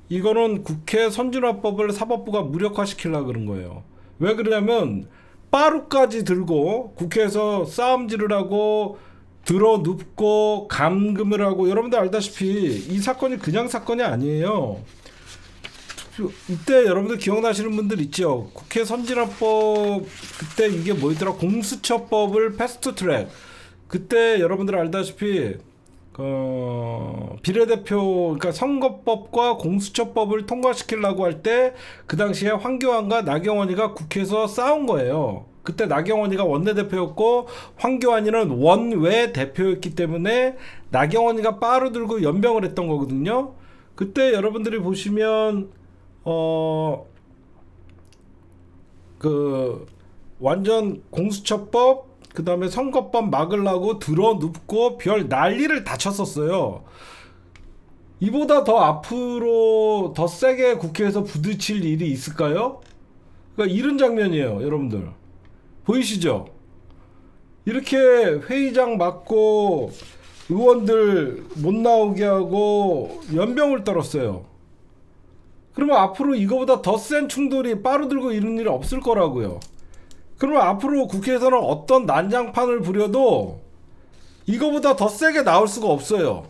이거는 국회 선진화법을 사법부가 무력화시키려고 그런 거예요. 왜 그러냐면 빠루까지 들고 국회에서 싸움질을 하고 들어눕고 감금을 하고, 여러분들 알다시피 이 사건이 그냥 사건이 아니에요. 이때 여러분들 기억나시는 분들 있죠? 국회 선진화법 그때 이게 뭐더라? 공수처법을 패스트트랙. 그때 여러분들 알다시피 비례대표 그러니까 선거법과 공수처법을 통과시키려고 할 때 그 당시에 황교안과 나경원이가 국회에서 싸운 거예요. 그때 나경원이가 원내대표였고 황교안이는 원외 대표였기 때문에 나경원이가 빠르 들고 연병을 했던 거거든요. 그때 여러분들이 보시면 그 완전 공수처법 그 다음에 선거법 막으려고 들어눕고 별 난리를 다 쳤었어요. 이보다 더 앞으로 더 세게 국회에서 부딪힐 일이 있을까요? 그러니까 이런 장면이에요, 여러분들. 보이시죠? 이렇게 회의장 막고 의원들 못 나오게 하고 연병을 떨었어요. 그러면 앞으로 이거보다 더 센 충돌이 빠르들고 이런 일이 없을 거라고요. 그러면 앞으로 국회에서는 어떤 난장판을 부려도 이거보다 더 세게 나올 수가 없어요.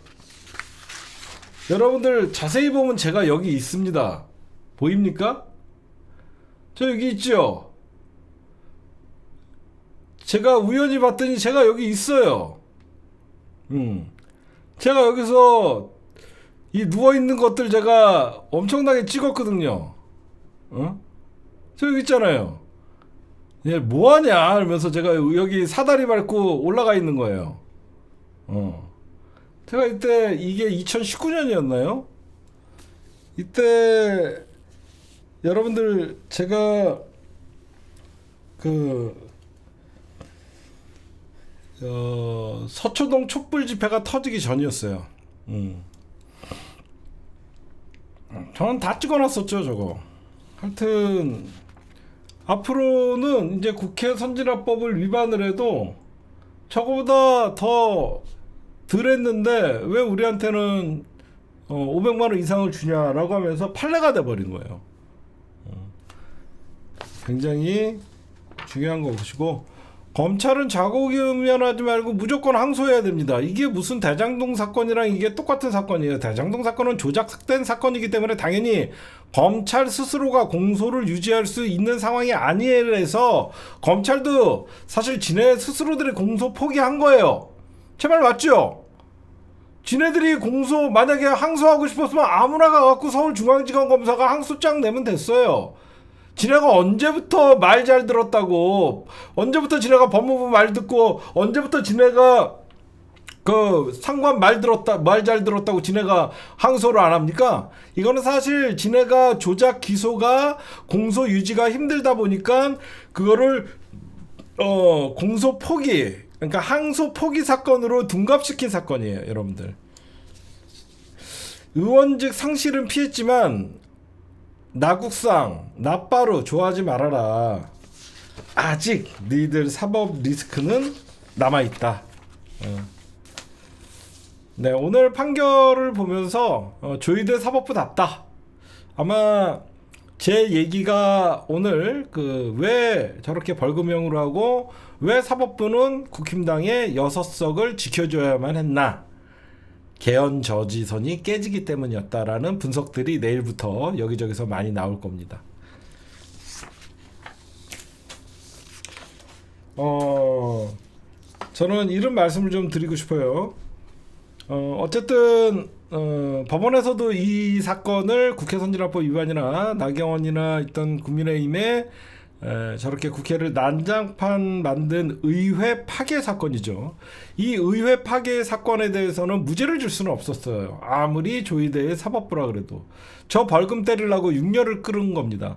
여러분들 자세히 보면 제가 여기 있습니다. 보입니까? 저 여기 있죠? 제가 우연히 봤더니 제가 여기 있어요. 제가 여기서 이 누워있는 것들 제가 엄청나게 찍었거든요. 저 여기 있잖아요. 얘 뭐하냐 이러면서 제가 여기 사다리 밟고 올라가 있는 거예요. 제가 이때 이게 2019년이었나요? 이때 여러분들 제가 서초동 촛불 집회가 터지기 전이었어요. 저는 다 찍어놨었죠 저거. 하여튼 앞으로는 이제 국회 선진화법을 위반을 해도 저거보다 더 덜 했는데 왜 우리한테는 500만원 이상을 주냐라고 하면서 판례가 돼버린 거예요. 굉장히 중요한 거 보시고, 검찰은 자고기면하지 말고 무조건 항소해야 됩니다. 이게 무슨 대장동 사건이랑 이게 똑같은 사건이에요. 대장동 사건은 조작된 사건이기 때문에 당연히 검찰 스스로가 공소를 유지할 수 있는 상황이 아니라서 검찰도 사실 지네 스스로들이 공소 포기한 거예요. 제 말 맞죠? 지네들이 공소 만약에 항소하고 싶었으면 아무나 가갖고 서울중앙지검검사가 항소장 내면 됐어요. 지네가 언제부터 말 잘 들었다고, 언제부터 지네가 법무부 말 듣고, 언제부터 지네가 그 상관 말 잘 들었다고 지네가 항소를 안 합니까? 이거는 사실 지네가 조작 기소가 공소 유지가 힘들다 보니까 그거를 공소 포기, 그러니까 항소 포기 사건으로 둔갑시킨 사건이에요, 여러분들. 의원직 상실은 피했지만 나국상, 나빠루 좋아하지 말아라. 아직 니들 사법 리스크는 남아있다. 네, 오늘 판결을 보면서 조희대 사법부답다. 아마 제 얘기가 오늘 왜 저렇게 벌금형으로 하고 왜 사법부는 국힘당의 6석을 지켜줘야만 했나, 개헌 저지선이 깨지기 때문이었다라는 분석들이 내일부터 여기저기서 많이 나올 겁니다. 저는 이런 말씀을 좀 드리고 싶어요. 어쨌든 법원에서도 이 사건을 국회 선진화법 위반이나 나경원이나 있던 국민의힘에 저렇게 국회를 난장판 만든 의회 파괴 사건이죠. 이 의회 파괴 사건에 대해서는 무죄를 줄 수는 없었어요. 아무리 조희대의 사법부라 그래도. 저 벌금 때리려고 6년을 끌은 겁니다.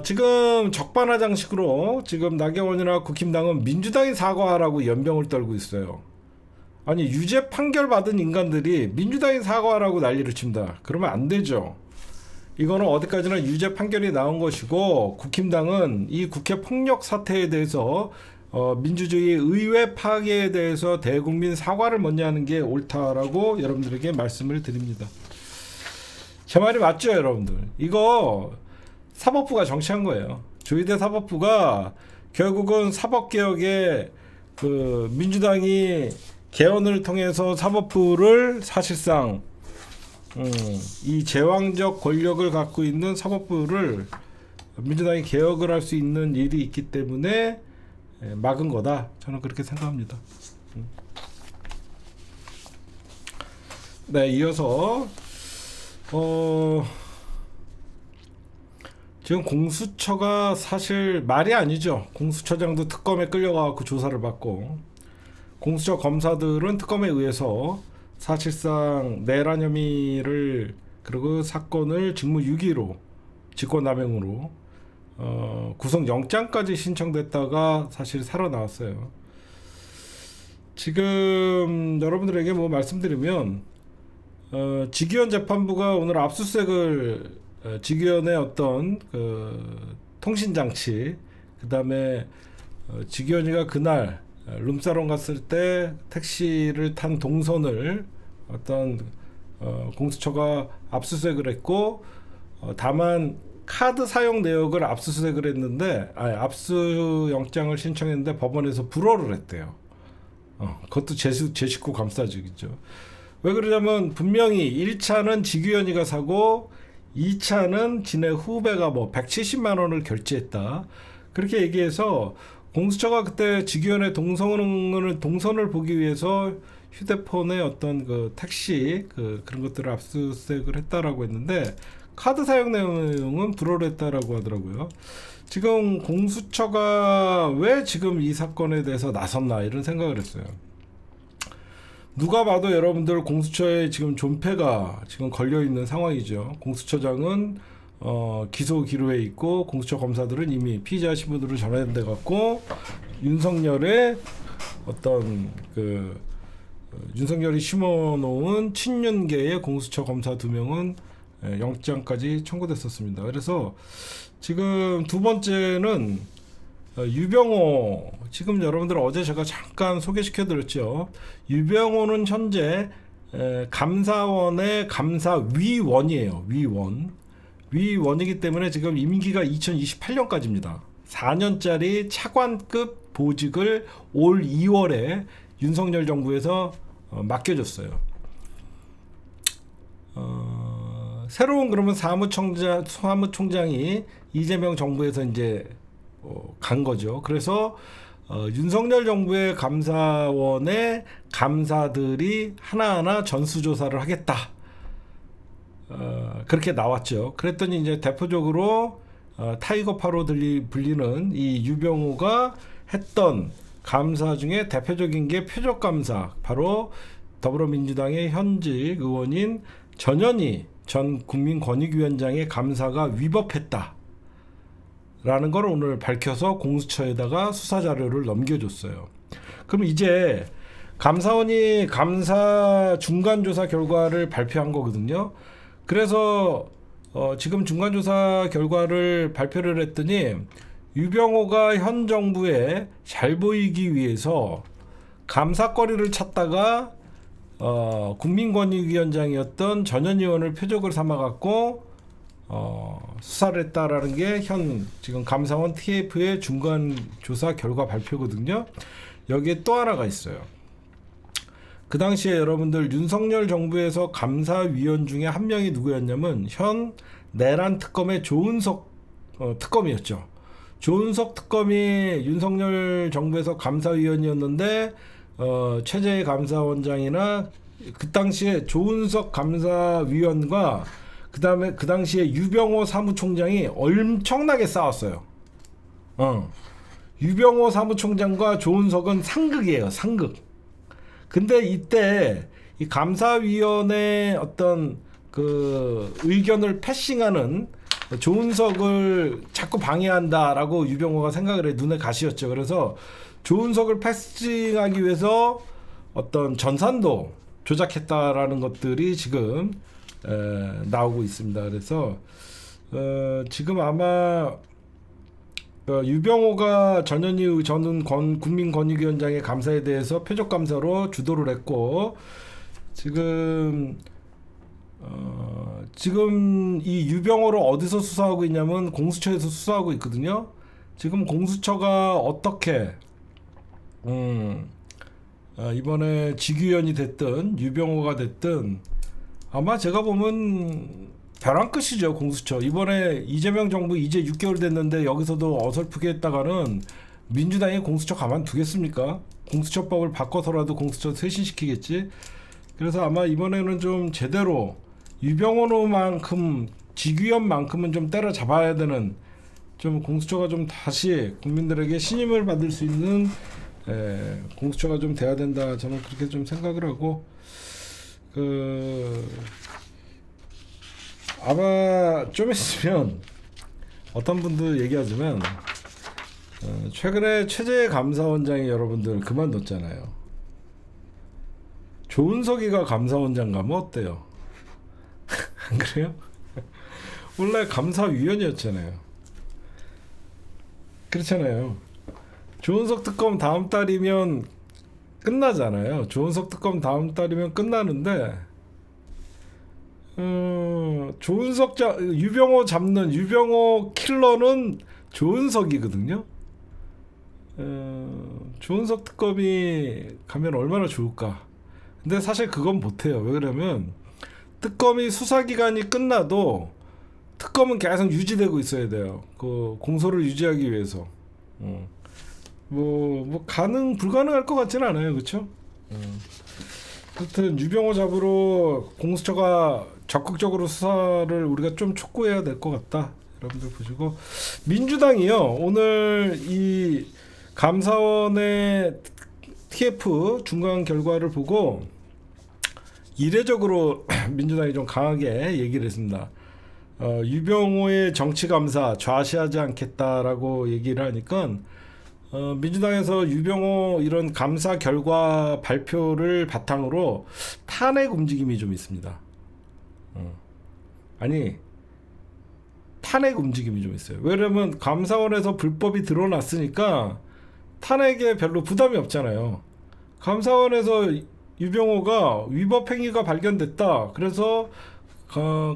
지금 적반하장식으로 지금 나경원이나 국힘당은 민주당이 사과하라고 연병을 떨고 있어요. 아니, 유죄 판결 받은 인간들이 민주당이 사과하라고 난리를 칩니다. 그러면 안 되죠. 이거는 어디까지나 유죄 판결이 나온 것이고, 국힘당은 이 국회 폭력 사태에 대해서 민주주의 의회 파괴에 대해서 대국민 사과를 먼저 하는 게 옳다라고 여러분들에게 말씀을 드립니다. 제 말이 맞죠, 여러분들? 이거 사법부가 정치한 거예요. 조희대 사법부가 결국은 사법개혁에 민주당이 개헌을 통해서 사법부를 사실상 이 제왕적 권력을 갖고 있는 사법부를 민주당이 개혁을 할 수 있는 일이 있기 때문에 막은 거다. 저는 그렇게 생각합니다. 네, 이어서 지금 공수처가 사실 말이 아니죠. 공수처장도 특검에 끌려가고 조사를 받고, 공수처 검사들은 특검에 의해서 사실상 내란 혐의를, 그리고 사건을 직무유기로, 직권남용으로 구속영장까지 신청됐다가 사실 살아나왔어요. 지금 여러분들에게 뭐 말씀드리면, 직위원 재판부가 오늘 압수수색을, 직위원의 어떤 그 통신장치, 그 다음에 직위원이가 그날 룸사롱 갔을 때 택시를 탄 동선을 어떤 공수처가 압수수색을 했고, 다만 카드 사용 내역을 압수수색을 했는데, 압수영장을 신청했는데 법원에서 불허를 했대요. 그것도 제 식구 감싸주기죠. 왜 그러냐면 분명히 1차는 직위원이가 사고 2차는 지네 후배가 뭐 170만 원을 결제했다. 그렇게 얘기해서 공수처가 그때 직위원의 동선을 보기 위해서 휴대폰에 어떤 그 택시 그런 것들을 압수수색을 했다라고 했는데, 카드 사용 내용은 불허를 했다라고 하더라고요. 지금 공수처가 왜 지금 이 사건에 대해서 나섰나 이런 생각을 했어요. 누가 봐도 여러분들 공수처에 지금 존폐가 지금 걸려 있는 상황이죠. 공수처장은 기소 기로에 있고, 공수처 검사들은 이미 피의자 신분으로 전환돼 갖고, 윤석열의 어떤 윤석열이 심어놓은 친윤계의 공수처 검사 2명은 영장까지 청구됐었습니다. 그래서 지금 두 번째는 유병호, 지금 여러분들 어제 제가 잠깐 소개시켜 드렸죠. 유병호는 현재 감사원의 감사위원이에요. 위원이기 때문에 지금 임기가 2028년까지입니다. 4년짜리 차관급 보직을 올 2월에 윤석열 정부에서 맡겨줬어요. 새로운 그러면 사무총장이 이재명 정부에서 이제 간 거죠. 그래서 윤석열 정부의 감사원의 감사들이 하나하나 전수조사를 하겠다. 그렇게 나왔죠. 그랬더니 이제 대표적으로 타이거파로 불리는 이 유병호가 했던 감사 중에 대표적인 게 표적감사, 바로 더불어민주당의 현직 의원인 전현희 전 국민권익위원장의 감사가 위법했다 라는 걸 오늘 밝혀서 공수처에다가 수사자료를 넘겨줬어요. 그럼 이제 감사원이 감사 중간조사 결과를 발표한 거거든요. 그래서 지금 중간조사 결과를 발표를 했더니, 유병호가 현 정부에 잘 보이기 위해서 감사거리를 찾다가 국민권익위원장이었던 전현희 의원을 표적을 삼아갖고 수사를 했다라는 게 지금 감사원 TF의 중간조사 결과 발표거든요. 여기에 또 하나가 있어요. 그 당시에 여러분들 윤석열 정부에서 감사위원 중에 한 명이 누구였냐면 현 내란 특검의 조은석 특검이었죠. 조은석 특검이 윤석열 정부에서 감사위원이었는데, 최재해 감사원장이나 그 당시에 조은석 감사위원과 그다음에 그 당시에 유병호 사무총장이 엄청나게 싸웠어요. 유병호 사무총장과 조은석은 상극이에요. 상극. 근데 이때 이 감사위원회 어떤 그 의견을 패싱하는 조은석을 자꾸 방해한다라고 유병호가 생각을 해. 눈에 가시였죠. 그래서 조은석을 패싱하기 위해서 어떤 전산도 조작했다라는 것들이 지금 나오고 있습니다. 그래서 지금 아마 유병호가 전현희 전 국민권익위원장의 감사에 대해서 표적감사로 주도를 했고, 지금 이 유병호를 어디서 수사하고 있냐면 공수처에서 수사하고 있거든요. 지금 공수처가 어떻게 이번에 직위원이 됐든 유병호가 됐든 아마 제가 보면 벼랑 끝이죠. 공수처 이번에 이재명 정부 이제 6개월 됐는데 여기서도 어설프게 했다가는 민주당이 공수처 가만두겠습니까? 공수처법을 바꿔서라도 공수처 쇄신시키겠지. 그래서 아마 이번에는 좀 제대로 유병호만큼 직위원만큼은 좀 때려잡아야 되는, 좀 공수처가 좀 다시 국민들에게 신임을 받을 수 있는 공수처가 좀 돼야 된다. 저는 그렇게 좀 생각을 하고, 아마 좀 있으면 어떤 분들 얘기하지만 최근에 최재 감사원장이 여러분들 그만뒀잖아요. 조은석이가 감사원장 가면 어때요? 안 그래요? 원래 감사위원이었잖아요. 그렇잖아요. 조은석 특검 다음 달이면 끝나잖아요. 조은석 특검 다음 달이면 끝나는데 유병호 잡는 유병호 킬러는 조은석이거든요. 조은석 특검이 가면 얼마나 좋을까. 근데 사실 그건 못해요. 왜 그러면 특검이 수사기간이 끝나도 특검은 계속 유지되고 있어야 돼요. 그 공소를 유지하기 위해서. 뭐 불가능할 것 같지는 않아요. 그렇죠? 하여튼 유병호 잡으러 공수처가 적극적으로 수사를 우리가 좀 촉구해야 될 것 같다. 여러분들 보시고, 민주당이요 오늘 이 감사원의 TF 중간 결과를 보고 이례적으로 민주당이 좀 강하게 얘기를 했습니다. 유병호의 정치감사 좌시하지 않겠다라고 얘기를 하니까 민주당에서 유병호 이런 감사 결과 발표를 바탕으로 탄핵 움직임이 좀 있습니다. 아니 탄핵 움직임이 좀 있어요. 왜냐면 감사원에서 불법이 드러났으니까 탄핵에 별로 부담이 없잖아요. 감사원에서 유병호가 위법 행위가 발견됐다. 그래서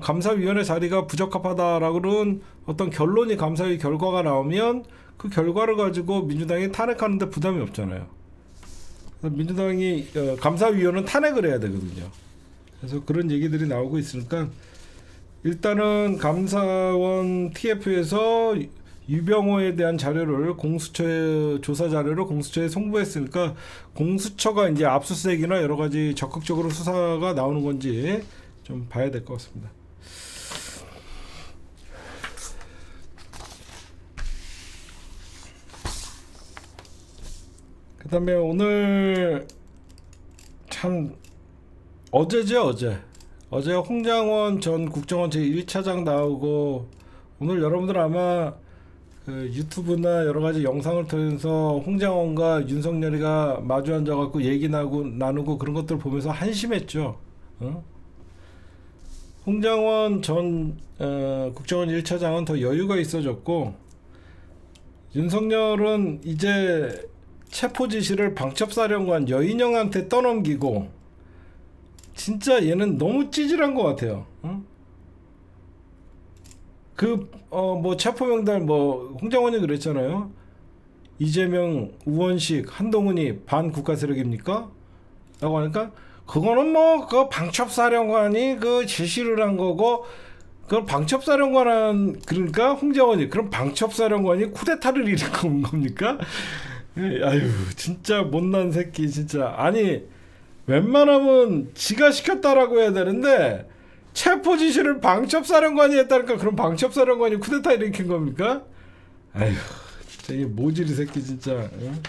감사위원회 자리가 부적합하다라고는 어떤 결론이 감사위 결과가 나오면 그 결과를 가지고 민주당이 탄핵하는데 부담이 없잖아요. 그래서 민주당이 감사위원은 탄핵을 해야 되거든요. 그래서 그런 얘기들이 나오고 있으니까 일단은 감사원 TF에서 유병호에 대한 자료를 공수처의 조사 자료를 공수처에 송부했으니까 공수처가 이제 압수수색이나 여러 가지 적극적으로 수사가 나오는 건지 좀 봐야 될 것 같습니다. 그다음에 오늘 참 어제죠. 어제 홍장원 전 국정원 제1차장 나오고, 오늘 여러분들 아마 그 유튜브나 여러 가지 영상을 통해서 홍장원과 윤석열이가 마주 앉아갖고 얘기 나누고 그런 것들 보면서 한심했죠. 홍장원 전 국정원 1차장은 더 여유가 있어졌고, 윤석열은 이제 체포 지시를 방첩사령관 여인영한테 떠넘기고, 진짜 얘는 너무 찌질한 것 같아요. 뭐 체포 명단 뭐 홍장원이 그랬잖아요. 이재명, 우원식, 한동훈이 반국가 세력입니까? 라고 하니까 그거는 뭐 그 방첩사령관이 그 지시를 한 거고, 그 방첩사령관은 그러니까 홍장원이 그럼 방첩사령관이 쿠데타를 일으킨 겁니까? 아유 진짜 못난 새끼 진짜. 아니 웬만하면 지가 시켰다라고 해야 되는데 체포 지시를 방첩사령관이 했다니까 그럼 방첩사령관이 쿠데타 일으킨 겁니까? 아휴 진짜 이 모질이 새끼 진짜. 응?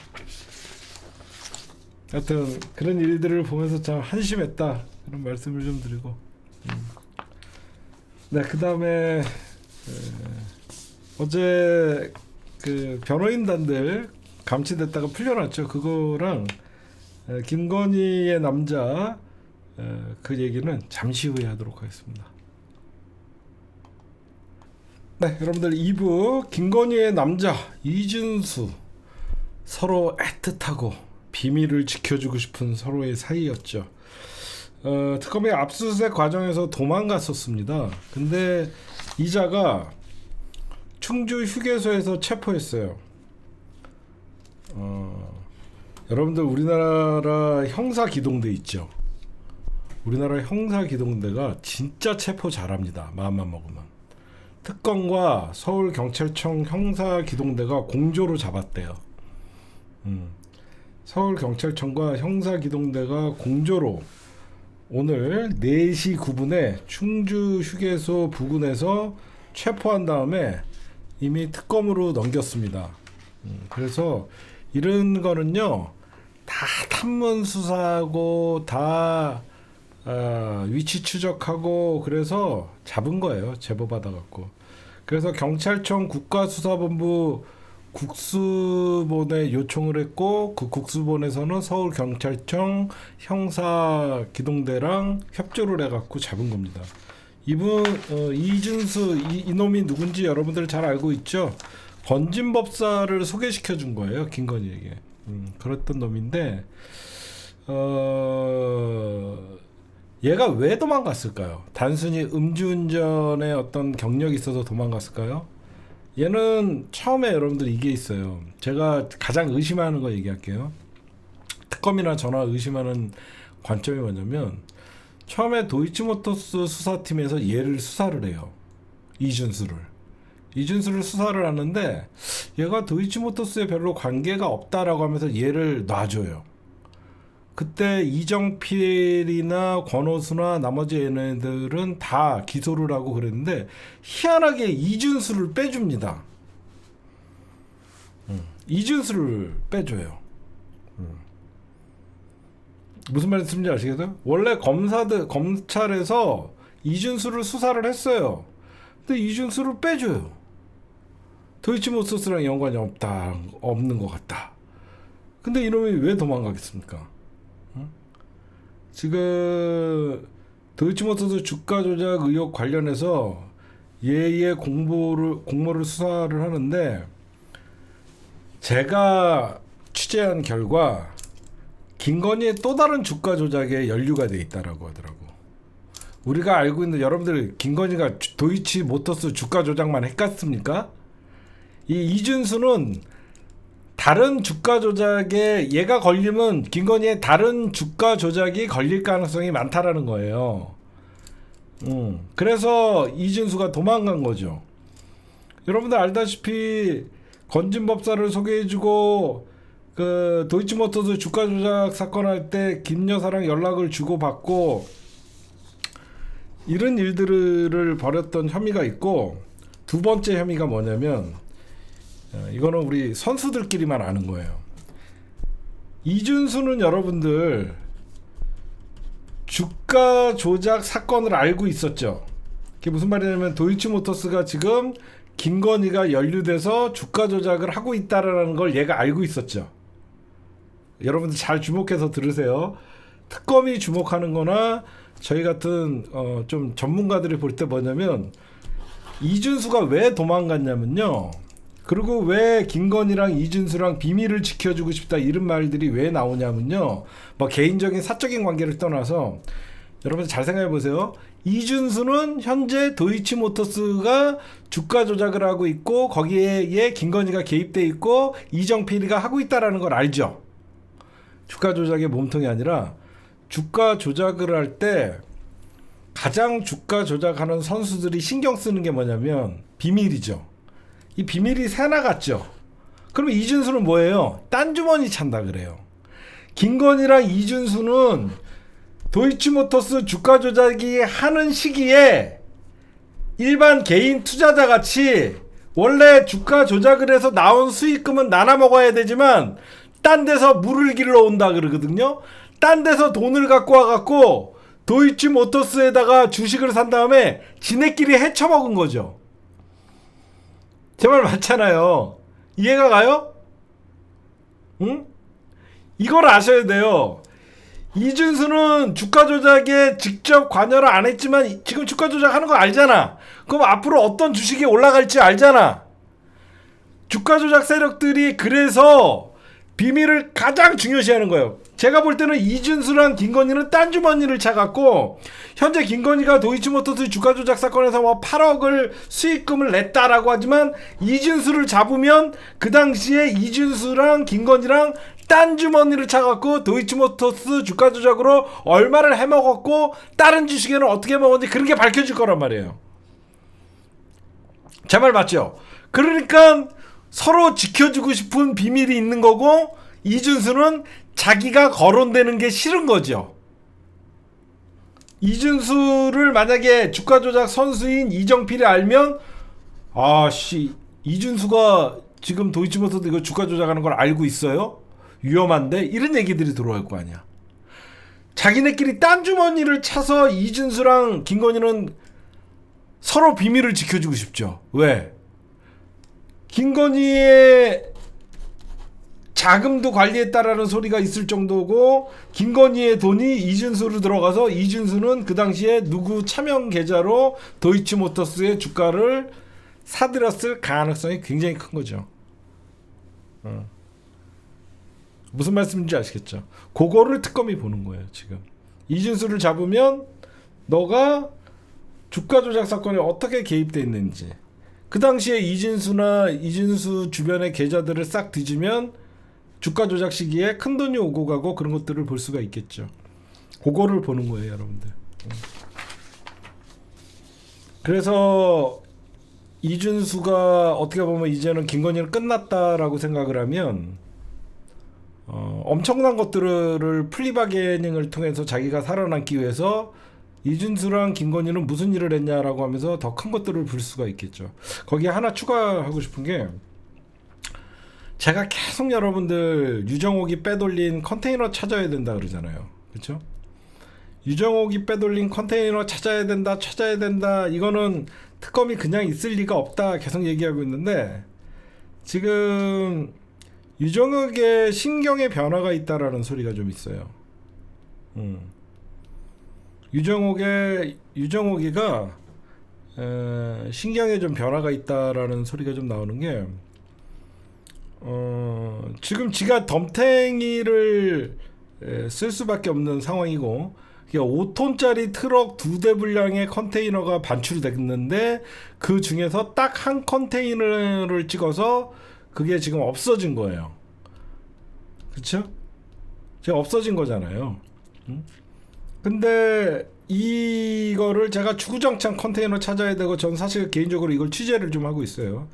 하여튼 그런 일들을 보면서 참 한심했다 그런 말씀을 좀 드리고, 네, 그 다음에 어제 그 변호인단들 감치됐다가 풀려났죠. 그거랑 김건희의 남자 그 얘기는 잠시 후에 하도록 하겠습니다. 네, 여러분들 2부 김건희의 남자 이준수, 서로 애틋하고 비밀을 지켜주고 싶은 서로의 사이였죠. 특검의 압수수색 과정에서 도망갔었습니다. 근데 이자가 충주 휴게소에서 체포했어요. 여러분들 우리나라 형사 기동대 있죠. 우리나라 형사기동대가 진짜 체포 잘합니다. 마음만 먹으면. 특검과 서울경찰청 형사기동대가 공조로 잡았대요. 서울경찰청과 형사기동대가 공조로 오늘 4시 9분에 충주 휴게소 부근에서 체포한 다음에 이미 특검으로 넘겼습니다. 그래서 이런 거는요, 다 탐문 수사하고 다 위치 추적하고 그래서 잡은 거예요. 제보 받아갖고. 그래서 경찰청 국가수사본부 국수본에 요청을 했고, 그 국수본에서는 서울경찰청 형사기동대랑 협조를 해갖고 잡은 겁니다. 이분 이준수 이놈이 누군지 여러분들 잘 알고 있죠? 건진법사를 소개시켜 준 거예요, 김건희에게. 그랬던 놈인데 얘가 왜 도망갔을까요? 단순히 음주운전에 어떤 경력이 있어서 도망갔을까요? 얘는 처음에 여러분들 이게 있어요. 제가 가장 의심하는 거 얘기할게요. 특검이나 전화 의심하는 관점이 뭐냐면, 처음에 도이치모터스 수사팀에서 얘를 수사를 해요. 이준수를 수사를 하는데 얘가 도이치모터스에 별로 관계가 없다라고 하면서 얘를 놔줘요. 그때 이정필이나 권오수나 나머지 얘네들은 다 기소를 하고 그랬는데 희한하게 이준수를 빼줍니다. 이준수를 빼줘요. 무슨 말인지 아시겠어요? 원래 검찰에서 이준수를 수사를 했어요. 근데 이준수를 빼줘요. 도이치모터스랑 연관이 없는 것 같다. 근데 이놈이 왜 도망가겠습니까? 지금 도이치모터스 주가 조작 의혹 관련해서 얘의 공모를 수사를 하는데, 제가 취재한 결과 김건희의 또 다른 주가 조작에 연루가 돼 있다라고 하더라고. 우리가 알고 있는, 여러분들 김건희가 도이치모터스 주가 조작만 했겠습니까? 이 이준수는 다른 주가 조작에 얘가 걸리면 김건희의 다른 주가 조작이 걸릴 가능성이 많다라는 거예요. 그래서 이준수가 도망간 거죠. 여러분들 알다시피 건진법사를 소개해주고 그 도이치모터스 주가 조작 사건 할 때 김 여사랑 연락을 주고받고 이런 일들을 벌였던 혐의가 있고, 두 번째 혐의가 뭐냐면, 이거는 우리 선수들끼리만 아는 거예요. 이준수는 여러분들 주가 조작 사건을 알고 있었죠. 그게 무슨 말이냐면, 도이치모터스가 지금 김건희가 연루돼서 주가 조작을 하고 있다라는 걸 얘가 알고 있었죠. 여러분들 잘 주목해서 들으세요. 특검이 주목하는 거나 저희 같은 좀 전문가들이 볼 때 뭐냐면, 이준수가 왜 도망갔냐면요, 그리고 왜 김건희랑 이준수랑 비밀을 지켜주고 싶다 이런 말들이 왜 나오냐면요, 뭐 개인적인 사적인 관계를 떠나서 여러분 잘 생각해 보세요. 이준수는 현재 도이치모터스가 주가 조작을 하고 있고 거기에 김건희가 개입돼 있고 이정필이가 하고 있다라는 걸 알죠. 주가 조작의 몸통이 아니라 주가 조작을 할 때 가장 주가 조작하는 선수들이 신경 쓰는 게 뭐냐면 비밀이죠. 이 비밀이 새나갔죠. 그러면 이준수는 뭐예요? 딴 주머니 찬다 그래요. 김건희랑 이준수는 도이치모터스 주가 조작이 하는 시기에 일반 개인 투자자 같이 원래 주가 조작을 해서 나온 수익금은 나눠 먹어야 되지만 딴 데서 물을 길러 온다 그러거든요. 딴 데서 돈을 갖고 와갖고 도이치모터스에다가 주식을 산 다음에 지네끼리 헤쳐먹은 거죠. 제 말 맞잖아요. 이해가 가요? 응? 이걸 아셔야 돼요. 이준수는 주가 조작에 직접 관여를 안 했지만 지금 주가 조작하는 거 알잖아. 그럼 앞으로 어떤 주식이 올라갈지 알잖아. 주가 조작 세력들이 그래서 비밀을 가장 중요시하는 거예요. 제가 볼 때는 이준수랑 김건희는 딴 주머니를 차갖고 현재 김건희가 도이치모터스 주가 조작 사건에서 뭐 8억을 수익금을 냈다라고 하지만 이준수를 잡으면 그 당시에 이준수랑 김건희랑 딴 주머니를 차갖고 도이치모터스 주가 조작으로 얼마를 해먹었고 다른 주식에는 어떻게 먹었는지 그런 게 밝혀질 거란 말이에요. 제 말 맞죠? 그러니까 서로 지켜주고 싶은 비밀이 있는 거고 이준수는 자기가 거론되는 게 싫은 거죠. 이준수를 만약에 주가 조작 선수인 이정필이 알면 아씨 이준수가 지금 도이치모터스 이거 주가 조작하는 걸 알고 있어요? 위험한데? 이런 얘기들이 들어올 거 아니야. 자기네끼리 딴 주머니를 차서 이준수랑 김건희는 서로 비밀을 지켜주고 싶죠. 왜? 김건희의 자금도 관리했다라는 소리가 있을 정도고 김건희의 돈이 이준수로 들어가서 이준수는 그 당시에 누구 차명 계좌로 도이치모터스의 주가를 사들였을 가능성이 굉장히 큰 거죠. 무슨 말씀인지 아시겠죠? 그거를 특검이 보는 거예요. 지금 이준수를 잡으면 너가 주가 조작 사건에 어떻게 개입돼 있는지, 그 당시에 이준수 주변의 계좌들을 싹 뒤지면 주가 조작 시기에 큰 돈이 오고 가고 그런 것들을 볼 수가 있겠죠. 그거를 보는 거예요, 여러분들. 그래서 이준수가 어떻게 보면 이제는 김건희는 끝났다라고 생각을 하면 엄청난 것들을 플리바게닝을 통해서 자기가 살아남기 위해서 이준수랑 김건희는 무슨 일을 했냐라고 하면서 더 큰 것들을 볼 수가 있겠죠. 거기에 하나 추가하고 싶은 게, 제가 계속 여러분들 유정옥이 빼돌린 컨테이너 찾아야 된다 그러잖아요. 그렇죠? 유정옥이 빼돌린 컨테이너 찾아야 된다. 이거는 특검이 그냥 있을 리가 없다 계속 얘기하고 있는데, 지금 유정옥의 신경에 변화가 있다라는 소리가 좀 있어요. 유정옥이가 신경에 좀 변화가 있다라는 소리가 좀 나오는 게, 지금 지가 덤탱이를 쓸 수밖에 없는 상황이고, 5톤짜리 트럭 2대 분량의 컨테이너가 반출됐는데 그 중에서 딱 한 컨테이너를 찍어서 그게 지금 없어진 거예요. 그쵸? 지금 없어진 거잖아요. 근데 이거를 제가 주구장창 컨테이너 찾아야 되고, 전 사실 개인적으로 이걸 취재를 좀 하고 있어요.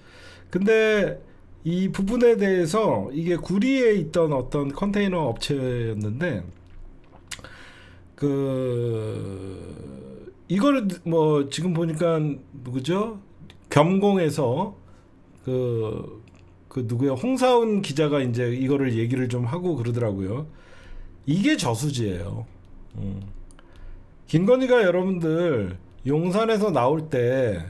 근데 이 부분에 대해서 이게 구리에 있던 어떤 컨테이너 업체였는데, 이거를 뭐 지금 보니까 누구죠? 겸공에서 누구야? 홍사훈 기자가 이제 이거를 얘기를 좀 하고 그러더라고요. 이게 저수지예요. 김건희가 여러분들 용산에서 나올 때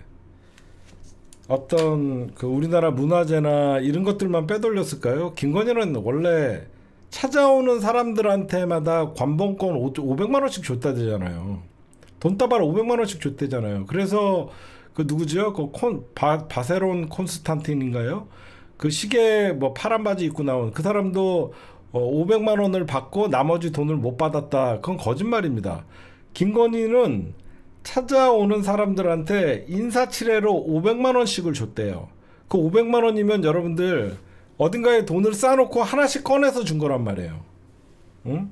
어떤 우리나라 문화재나 이런 것들만 빼돌렸을까요? 김건희는 원래 찾아오는 사람들한테마다 관봉권 500만 원씩 줬다잖아요. 돈다발 500만 원씩 줬대잖아요. 그래서 누구죠? 바세론 콘스탄틴인가요? 그 시계 뭐 파란 바지 입고 나온 그 사람도 500만 원을 받고 나머지 돈을 못 받았다. 그건 거짓말입니다. 김건희는 찾아오는 사람들한테 인사치레로 500만 원씩을 줬대요. 그 500만 원이면 여러분들 어딘가에 돈을 쌓아놓고 하나씩 꺼내서 준 거란 말이에요. 응?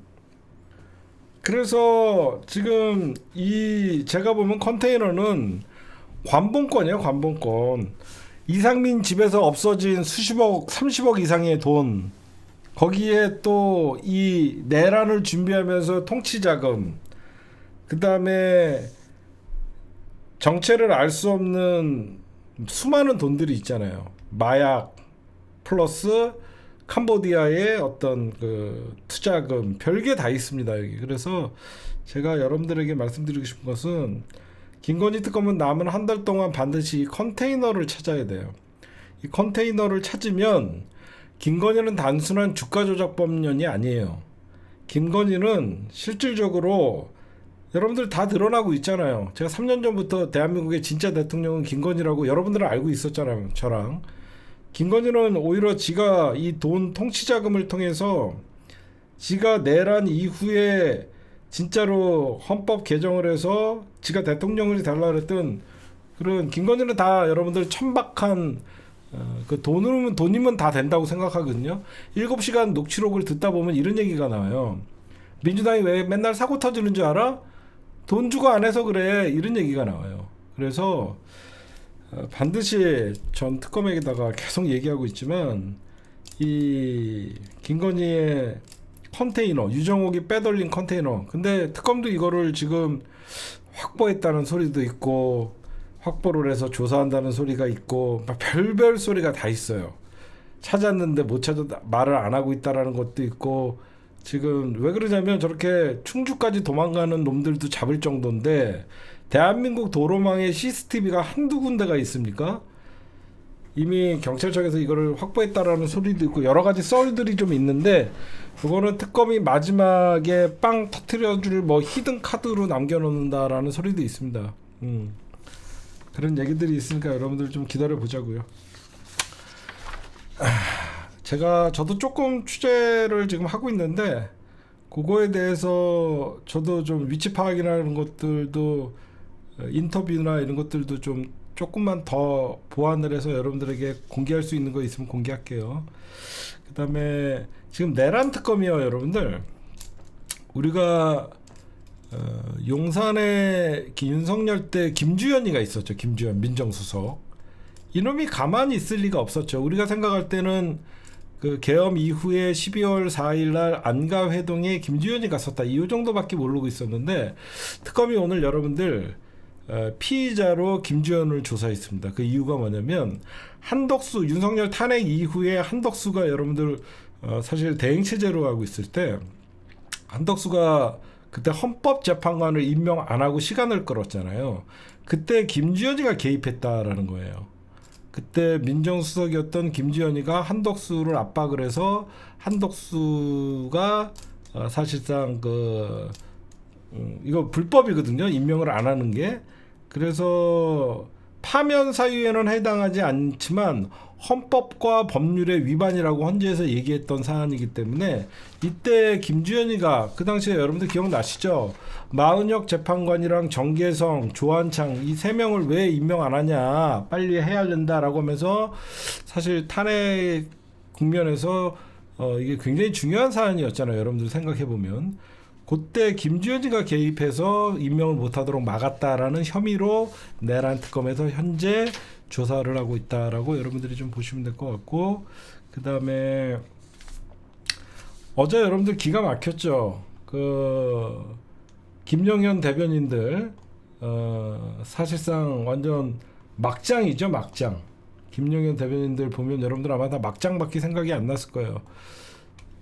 그래서 지금 제가 보면 컨테이너는 관봉권이에요. 관봉권. 이상민 집에서 없어진 수십억, 30억 이상의 돈, 거기에 또 이 내란을 준비하면서 통치자금, 그 다음에 정체를 알 수 없는 수많은 돈들이 있잖아요. 마약 플러스 캄보디아의 어떤 투자금, 별게 다 있습니다, 여기. 그래서 제가 여러분들에게 말씀드리고 싶은 것은, 김건희 특검은 남은 한 달 동안 반드시 컨테이너를 찾아야 돼요. 이 컨테이너를 찾으면 김건희는 단순한 주가 조작범년이 아니에요. 김건희는 실질적으로 여러분들 다 드러나고 있잖아요. 제가 3년 전부터 대한민국의 진짜 대통령은 김건희라고 여러분들은 알고 있었잖아요. 저랑. 김건희는 오히려 지가 이 돈 통치 자금을 통해서 지가 내란 이후에 진짜로 헌법 개정을 해서 지가 대통령이 달라 그랬던 그런 김건희는 다 여러분들 천박한 그 돈이면 다 된다고 생각하거든요. 7시간 녹취록을 듣다 보면 이런 얘기가 나와요. 민주당이 왜 맨날 사고 터지는 줄 알아? 돈 주고 안 해서 그래. 이런 얘기가 나와요. 그래서 반드시 전 특검에게다가 계속 얘기하고 있지만 이 김건희의 컨테이너, 유정옥이 빼돌린 컨테이너. 근데 특검도 이거를 지금 확보했다는 소리도 있고 확보를 해서 조사한다는 소리가 있고 막 별별 소리가 다 있어요. 찾았는데 못 찾았다, 말을 안 하고 있다라는 것도 있고 지금 왜 그러냐면 저렇게 충주까지 도망가는 놈들도 잡을 정도인데 대한민국 도로망에 CCTV가 한두 군데가 있습니까? 이미 경찰청에서 이거를 확보했다라는 소리도 있고 여러 가지 썰들이 좀 있는데 그거는 특검이 마지막에 빵 터트려줄 뭐 히든 카드로 남겨놓는다라는 소리도 있습니다. 그런 얘기들이 있으니까 여러분들 좀 기다려 보자고요. 저도 조금 취재를 지금 하고 있는데 그거에 대해서 저도 좀 위치 파악이라는 것들도 인터뷰나 이런 것들도 좀 조금만 더 보완을 해서 여러분들에게 공개할 수 있는 거 있으면 공개할게요. 그 다음에 지금 내란 특검이요 여러분들. 우리가 용산에 윤석열 때 김주현이가 있었죠. 김주현 민정수석. 이놈이 가만히 있을 리가 없었죠. 우리가 생각할 때는 그 계엄 이후에 12월 4일 날 안가회동에 김주현이 갔었다. 이 정도밖에 모르고 있었는데 특검이 오늘 여러분들 피의자로 김주현을 조사했습니다. 그 이유가 뭐냐면 한덕수 윤석열 탄핵 이후에 한덕수가 여러분들 사실 대행체제로 하고 있을 때 한덕수가 그때 헌법재판관을 임명 안 하고 시간을 끌었잖아요. 그때 김주현이가 개입했다라는 거예요. 그때 민정수석이었던 김주현이가 한덕수를 압박을 해서 한덕수가 사실상 이거 불법이거든요. 임명을 안 하는 게. 그래서 파면 사유에는 해당하지 않지만 헌법과 법률의 위반이라고 헌재에서 얘기했던 사안이기 때문에 이때 김주현이가 그 당시에 여러분들 기억나시죠? 마은혁 재판관이랑 정계성, 조한창 이 세 명을 왜 임명 안 하냐 빨리 해야 된다라고 하면서 사실 탄핵 국면에서 이게 굉장히 중요한 사안이었잖아요. 여러분들 생각해보면 그때 김주현이가 개입해서 임명을 못하도록 막았다라는 혐의로 내란 특검에서 현재 조사를 하고 있다라고 여러분들이 좀 보시면 될 것 같고, 그 다음에 어제 여러분들 기가 막혔죠. 김영현 대변인들 사실상 완전 막장이죠. 막장. 김영현 대변인들 보면 여러분들 아마 다 막장밖에 생각이 안 났을 거예요.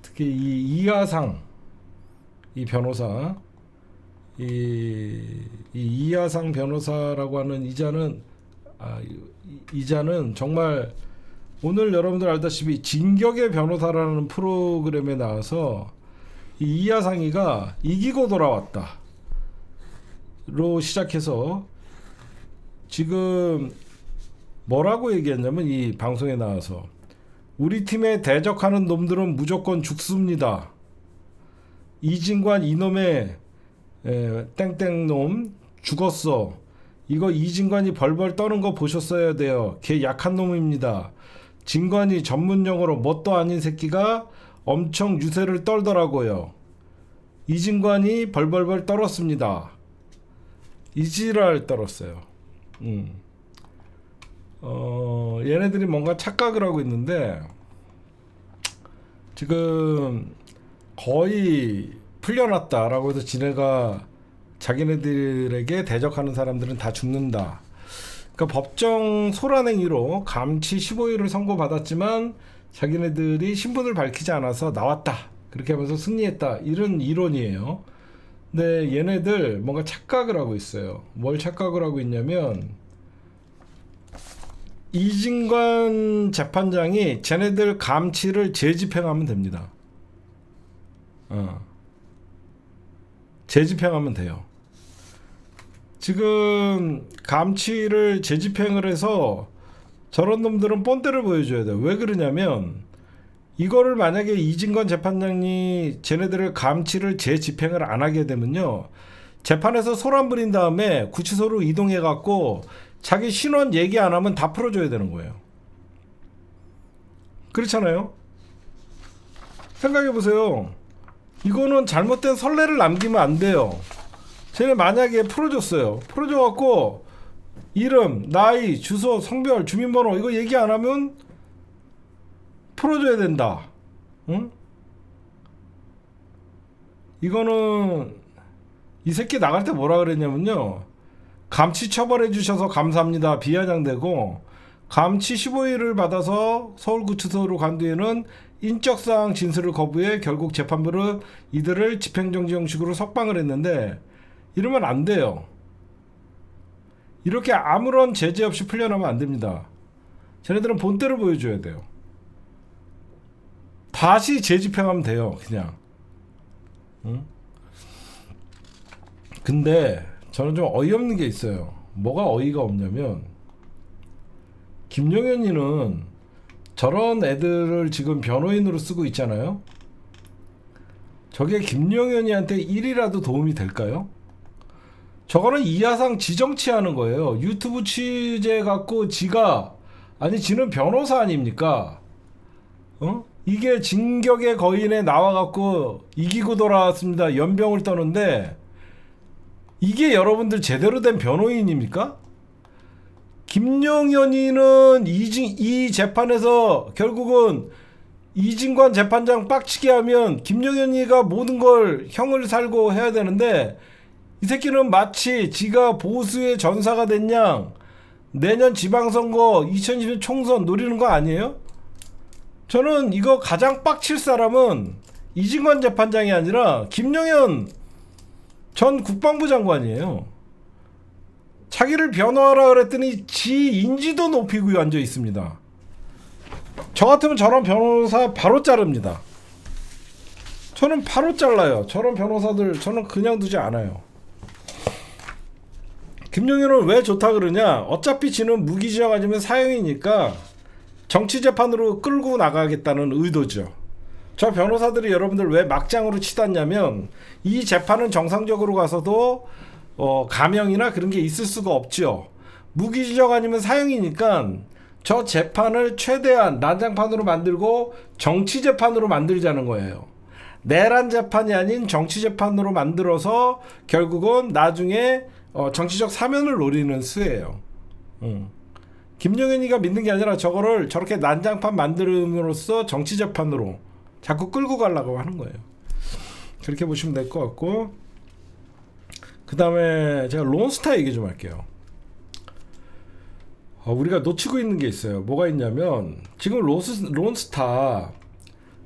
특히 이 이하상 이 변호사, 이하상 변호사라고 하는 이자는 정말 오늘 여러분들 알다시피 진격의 변호사라는 프로그램에 나와서 이 이하상이가 이기고 돌아왔다 로 시작해서 지금 뭐라고 얘기했냐면 이 방송에 나와서 우리 팀에 대적하는 놈들은 무조건 죽습니다. 이진관 이놈의 땡땡놈 죽었어. 이거 이진관이 벌벌 떠는 거 보셨어야 돼요. 걔 약한 놈입니다. 진관이 전문용어로 뭣도 아닌 새끼가 엄청 유세를 떨더라고요. 이진관이 벌벌벌 떨었습니다. 이지랄 떨었어요. 얘네들이 뭔가 착각을 하고 있는데 지금 거의 풀려났다라고 해서 지네가 자기네들에게 대적하는 사람들은 다 죽는다. 그러니까 법정 소란행위로 감치 15일을 선고받았지만 자기네들이 신분을 밝히지 않아서 나왔다. 그렇게 하면서 승리했다. 이런 이론이에요. 근데 얘네들 뭔가 착각을 하고 있어요. 뭘 착각을 하고 있냐면 이진관 재판장이 쟤네들 감치를 재집행하면 됩니다. 재집행하면 돼요. 지금 감치를 재집행을 해서 저런 놈들은 뻔때를 보여줘야 돼요. 왜 그러냐면 이거를 만약에 이진건 재판장이 쟤네들을 감치를 재집행을 안 하게 되면요, 재판에서 소란 부린 다음에 구치소로 이동해 갖고 자기 신원 얘기 안 하면 다 풀어줘야 되는 거예요. 그렇잖아요. 생각해 보세요. 이거는 잘못된 선례를 남기면 안 돼요. 쟤네 만약에 풀어줬어요. 풀어줘갖고 이름, 나이, 주소, 성별, 주민번호 이거 얘기 안 하면 풀어줘야 된다. 응? 이거는 이 새끼 나갈 때 뭐라 그랬냐면요, 감치 처벌해 주셔서 감사합니다 비아냥되고, 감치 15일을 받아서 서울구치소로 간 뒤에는 인적사항 진술을 거부해 결국 재판부로 이들을 집행정지 형식으로 석방을 했는데, 이러면 안 돼요. 이렇게 아무런 제재 없이 풀려나면 안 됩니다. 쟤네들은 본때를 보여줘야 돼요. 다시 재집행하면 돼요, 그냥. 응? 근데 저는 좀 어이없는 게 있어요. 뭐가 어이가 없냐면, 김용현이는 저런 애들을 지금 변호인으로 쓰고 있잖아요. 저게 김용현이한테 1이라도 도움이 될까요? 저거는 이하상 지정치하는 거예요. 유튜브 취재 갖고 지가, 아니 지는 변호사 아닙니까? 어? 이게 진격의 거인에 나와갖고 이기고 돌아왔습니다 연병을 떠는데, 이게 여러분들 제대로 된 변호인입니까? 김용현이는 이 재판에서 결국은 이진관 재판장 빡치게 하면 김용현이가 모든 걸 형을 살고 해야 되는데, 이 새끼는 마치 지가 보수의 전사가 된 양 내년 지방선거 2020년 총선 노리는 거 아니에요? 저는 이거 가장 빡칠 사람은 이진관 재판장이 아니라 김용현 전 국방부 장관이에요. 자기를 변호하라 그랬더니 지 인지도 높이고 앉아 있습니다. 저 같으면 저런 변호사 바로 자릅니다. 저는 바로 잘라요. 저런 변호사들 저는 그냥 두지 않아요. 김용현은 왜 좋다 그러냐? 어차피 지는 무기징역 아니면 사형이니까 정치재판으로 끌고 나가겠다는 의도죠. 저 변호사들이 여러분들 왜 막장으로 치닫냐면, 이 재판은 정상적으로 가서도 감형이나 그런 게 있을 수가 없죠. 무기징역 아니면 사형이니까 저 재판을 최대한 난장판으로 만들고 정치재판으로 만들자는 거예요. 내란 재판이 아닌 정치재판으로 만들어서 결국은 나중에 정치적 사면을 노리는 수예요. 김용현이가 믿는 게 아니라 저거를 저렇게 난장판 만들음으로써 정치재판으로 자꾸 끌고 가려고 하는 거예요. 그렇게 보시면 될 것 같고, 그 다음에 제가 론스타 얘기 좀 할게요. 우리가 놓치고 있는 게 있어요. 뭐가 있냐면, 지금 론스타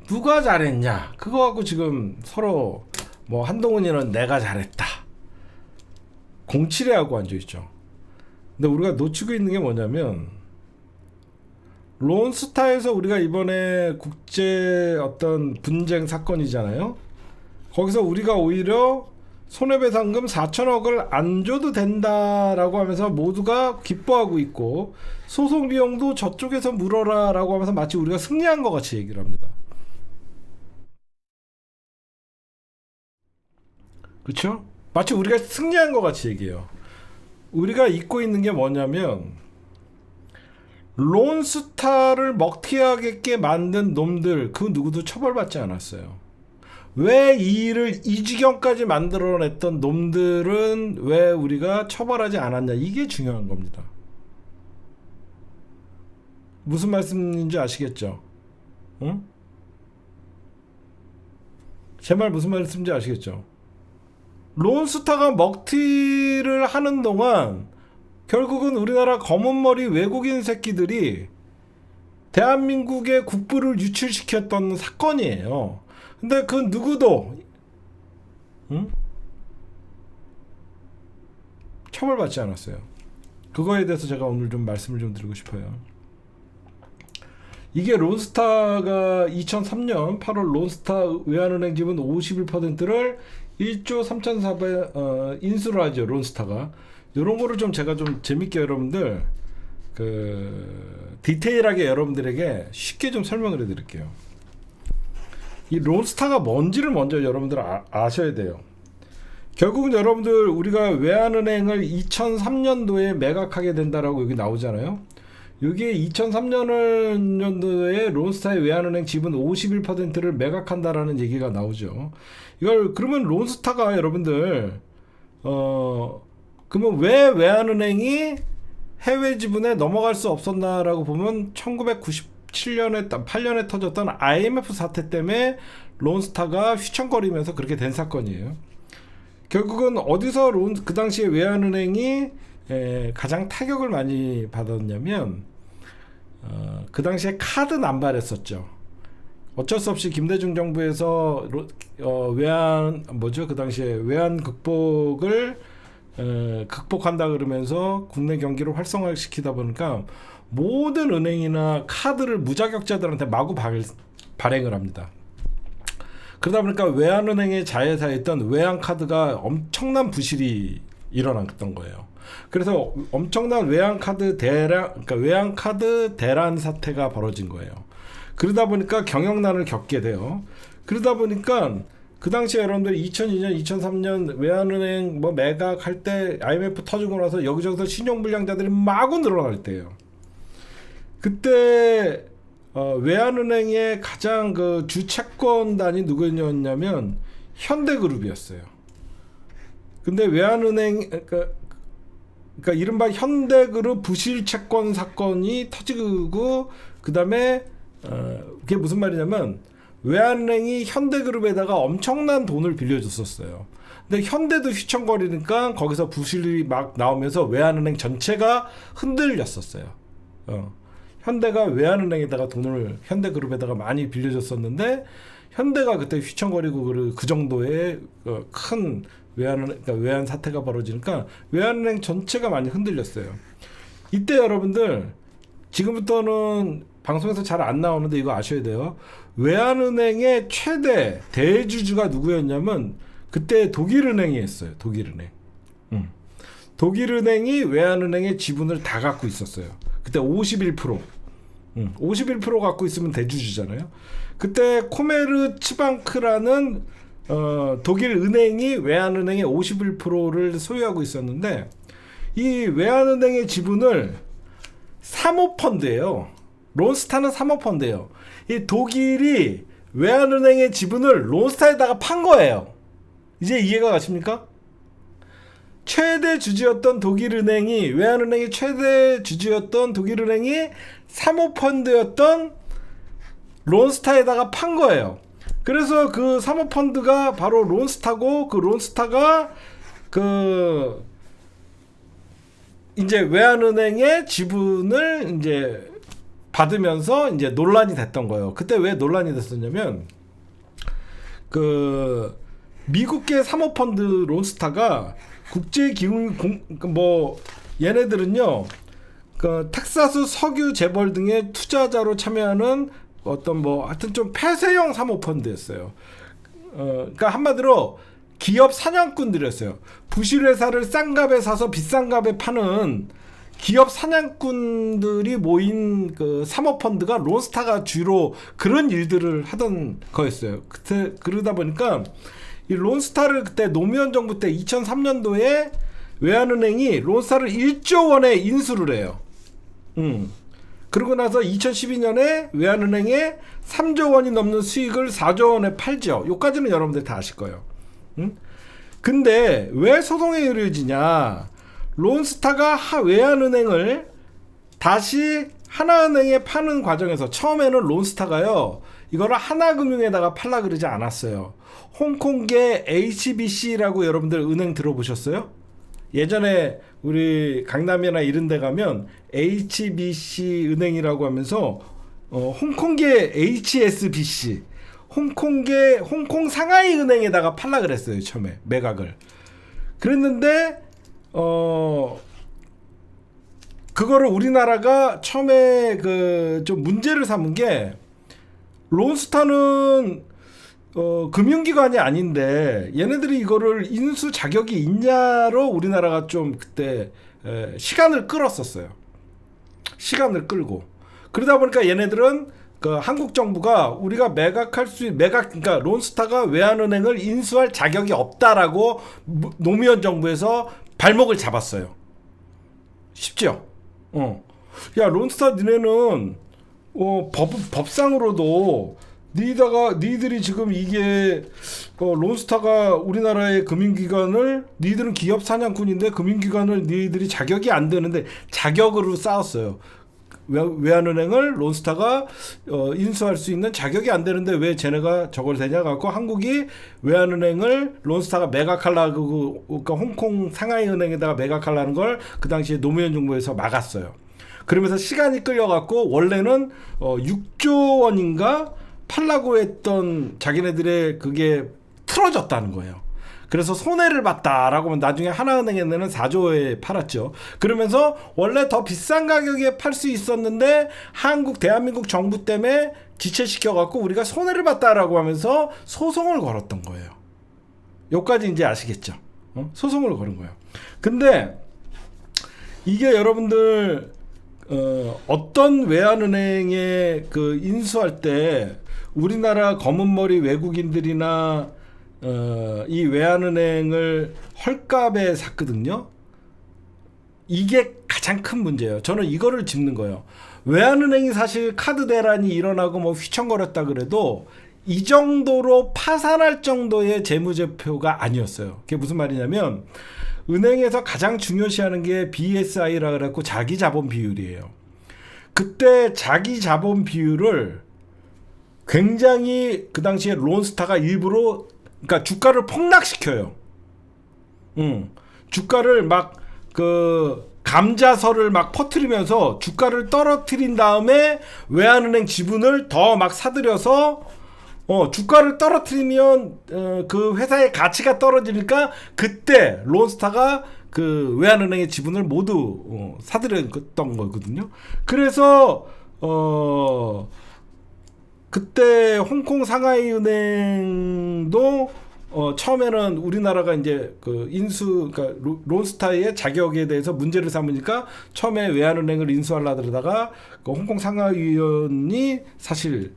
누가 잘했냐 그거 갖고 지금 서로 뭐 한동훈이는 내가 잘했다 07회 하고 앉아있죠. 근데 우리가 놓치고 있는 게 뭐냐면, 론스타에서 우리가 이번에 국제 어떤 분쟁 사건이잖아요. 거기서 우리가 오히려 손해배상금 4천억을 안 줘도 된다라고 하면서 모두가 기뻐하고 있고, 소송 비용도 저쪽에서 물어라 라고 하면서 마치 우리가 승리한 것 같이 얘기를 합니다. 그렇죠? 마치 우리가 승리한 것 같이 얘기해요. 우리가 잊고 있는 게 뭐냐면, 론스타를 먹튀하게 만든 놈들 그 누구도 처벌받지 않았어요. 왜 이 일을 이 지경까지 만들어냈던 놈들은 왜 우리가 처벌하지 않았냐, 이게 중요한 겁니다. 무슨 말씀인지 아시겠죠? 응? 제 말 무슨 말씀인지 아시겠죠? 론스타가 먹튀를 하는 동안 결국은 우리나라 검은머리 외국인 새끼들이 대한민국의 국부를 유출시켰던 사건이에요. 근데 그 누구도 처벌받지 않았어요. 그거에 대해서 제가 오늘 좀 말씀을 좀 드리고 싶어요. 이게 론스타가 2003년 8월 론스타 외환은행 지분 51%를 1조 3,400 인수를 하죠. 론스타가 이런 거를 좀 제가 좀 재밌게 여러분들 디테일하게 여러분들에게 쉽게 좀 설명을 해드릴게요. 이 론스타가 뭔지를 먼저 여러분들 아셔야 돼요. 결국은 여러분들 우리가 외환은행을 2003년도에 매각하게 된다라고 여기 나오잖아요. 여기에 2003년도에 론스타의 외환은행 지분 51%를 매각한다라는 얘기가 나오죠. 이걸 그러면 론스타가 여러분들 그러면 왜 외환은행이 해외 지분에 넘어갈 수 없었나라고 보면 1997년에 8년에 터졌던 IMF 사태 때문에 론스타가 휘청거리면서 그렇게 된 사건이에요. 결국은 어디서 그 당시에 외환은행이 가장 타격을 많이 받았냐면 그 당시에 카드 남발했었죠. 어쩔 수 없이 김대중 정부에서 그 당시에 외환 극복을 극복한다 그러면서 국내 경기를 활성화시키다 보니까 모든 은행이나 카드를 무자격자들한테 마구 발행을 합니다. 그러다 보니까 외환은행의 자회사에 있던 외환카드가 엄청난 부실이 일어났던 거예요. 그래서 엄청난 외환카드 대란 사태가 벌어진 거예요. 그러다 보니까 경영난을 겪게 돼요. 그러다 보니까 그 당시에 여러분들 2002년, 2003년 외환은행 뭐 매각할 때 IMF 터지고 나서 여기저기서 신용불량자들이 마구 늘어날 때예요. 그때 외환은행의 가장 그 주채권단이 누구였냐면 현대그룹이었어요. 근데 외환은행 그러니까 이른바 현대그룹 부실채권 사건이 터지고 그 다음에 그게 무슨 말이냐면 외환은행이 현대그룹에다가 엄청난 돈을 빌려줬었어요. 근데 현대도 휘청거리니까 거기서 부실이 막 나오면서 외환은행 전체가 흔들렸었어요. 현대가 외환은행에다가 돈을 현대그룹에다가 많이 빌려줬었는데 현대가 그때 휘청거리고 그 정도의 큰 외환 사태가 벌어지니까 외환은행 전체가 많이 흔들렸어요. 이때 여러분들 지금부터는 방송에서 잘 안 나오는데 이거 아셔야 돼요. 외환은행의 최대 대주주가 누구였냐면 그때 독일은행이었어요. 독일은행. 독일은행이 외환은행의 지분을 다 갖고 있었어요. 그때 51%. 51% 갖고 있으면 대주주잖아요. 그때 코메르츠방크라는 독일 은행이 외환은행의 51%를 소유하고 있었는데 이 외환은행의 지분을 사모펀드예요. 론스타는 사모펀드예요. 이 독일이 외환은행의 지분을 론스타에다가 판 거예요. 이제 이해가 가십니까? 최대 주주였던 독일은행이 외환은행의 최대 주주였던 독일은행이 사모펀드였던 론스타에다가 판 거예요. 그래서 그 사모펀드가 바로 론스타고 그 론스타가 그 이제 외환은행의 지분을 이제 받으면서 이제 논란이 됐던 거예요. 그때 왜 논란이 됐었냐면 그 미국계 사모펀드 론스타가 국제기금 뭐 얘네들은요 그 텍사스 석유 재벌 등의 투자자로 참여하는 어떤 뭐 하여튼 좀 폐쇄형 사모펀드였어요. 그러니까 한마디로 기업 사냥꾼들이었어요. 부실 회사를 싼 값에 사서 비싼 값에 파는 기업 사냥꾼들이 모인 그 사모펀드가 론스타가 주로 그런 일들을 하던 거였어요. 그때 그러다 보니까 이 론스타를 그때 노무현 정부 때 2003년도에 외환은행이 론스타를 1조 원에 인수를 해요. 그러고 나서 2012년에 외환은행에 3조 원이 넘는 수익을 4조 원에 팔죠. 요까지는 여러분들 다 아실 거예요. 근데 왜 소송에 이르지냐? 론스타가 외환은행을 다시 하나은행에 파는 과정에서 처음에는 론스타가요 이거를 하나금융에다가 팔라 그러지 않았어요. 홍콩계 HBC라고 여러분들 은행 들어보셨어요? 예전에 우리 강남이나 이런 데 가면 HBC 은행이라고 하면서 홍콩계 HSBC 홍콩 상하이 은행에다가 팔라 그랬어요. 처음에 매각을 그랬는데 그거를 우리나라가 처음에 그 좀 문제를 삼은 게 론스타는 금융기관이 아닌데 얘네들이 이거를 인수 자격이 있냐로 우리나라가 좀 그때 시간을 끌었었어요. 시간을 끌고 그러다 보니까 얘네들은 그 한국 정부가 우리가 매각 그러니까 론스타가 외환은행을 인수할 자격이 없다라고 노무현 정부에서 발목을 잡았어요. 쉽죠? 야, 론스타 니네는 법상으로도 니들이 지금 이게 론스타가 우리나라의 금융기관을 니들은 기업 사냥꾼인데 금융기관을 니들이 자격이 안 되는데 자격으로 싸웠어요. 외환은행을 론스타가 인수할 수 있는 자격이 안 되는데 왜 쟤네가 저걸 되냐 갖고 한국이 외환은행을 론스타가 매각하려고 그러니까 홍콩 상하이은행에다가 매각하려는 걸 그 당시에 노무현 정부에서 막았어요. 그러면서 시간이 끌려갖고 원래는 6조 원인가 팔라고 했던 자기네들의 그게 틀어졌다는 거예요. 그래서 손해를 봤다라고 하면 나중에 하나은행에는 4조에 팔았죠. 그러면서 원래 더 비싼 가격에 팔 수 있었는데 대한민국 정부 때문에 지체시켜갖고 우리가 손해를 봤다라고 하면서 소송을 걸었던 거예요. 여기까지 이제 아시겠죠? 소송을 걸은 거예요. 근데 이게 여러분들 어떤 외환은행에 그 인수할 때 우리나라 검은머리 외국인들이나 이 외환은행을 헐값에 샀거든요. 이게 가장 큰 문제예요. 저는 이거를 짚는 거예요. 외환은행이 사실 카드 대란이 일어나고 뭐 휘청거렸다 그래도 이 정도로 파산할 정도의 재무제표가 아니었어요. 그게 무슨 말이냐면 은행에서 가장 중요시하는 게 BSI라 그래갖고 자기 자본 비율이에요. 그때 자기 자본 비율을 굉장히 그 당시에 론스타가 일부러 그러니까 주가를 폭락시켜요. 주가를 막 그 감자설을 막 퍼뜨리면서 주가를 떨어뜨린 다음에 외환은행 지분을 더 막 사들여서 주가를 떨어뜨리면 그 회사의 가치가 떨어지니까 그때 론스타가 그 외환은행의 지분을 모두 사들였던 거거든요. 그래서 그때 홍콩 상하이은행도 처음에는 우리나라가 이제 그 그러니까 론스타의 자격에 대해서 문제를 삼으니까 처음에 외환은행을 인수하려다가 그 홍콩 상하이은이 사실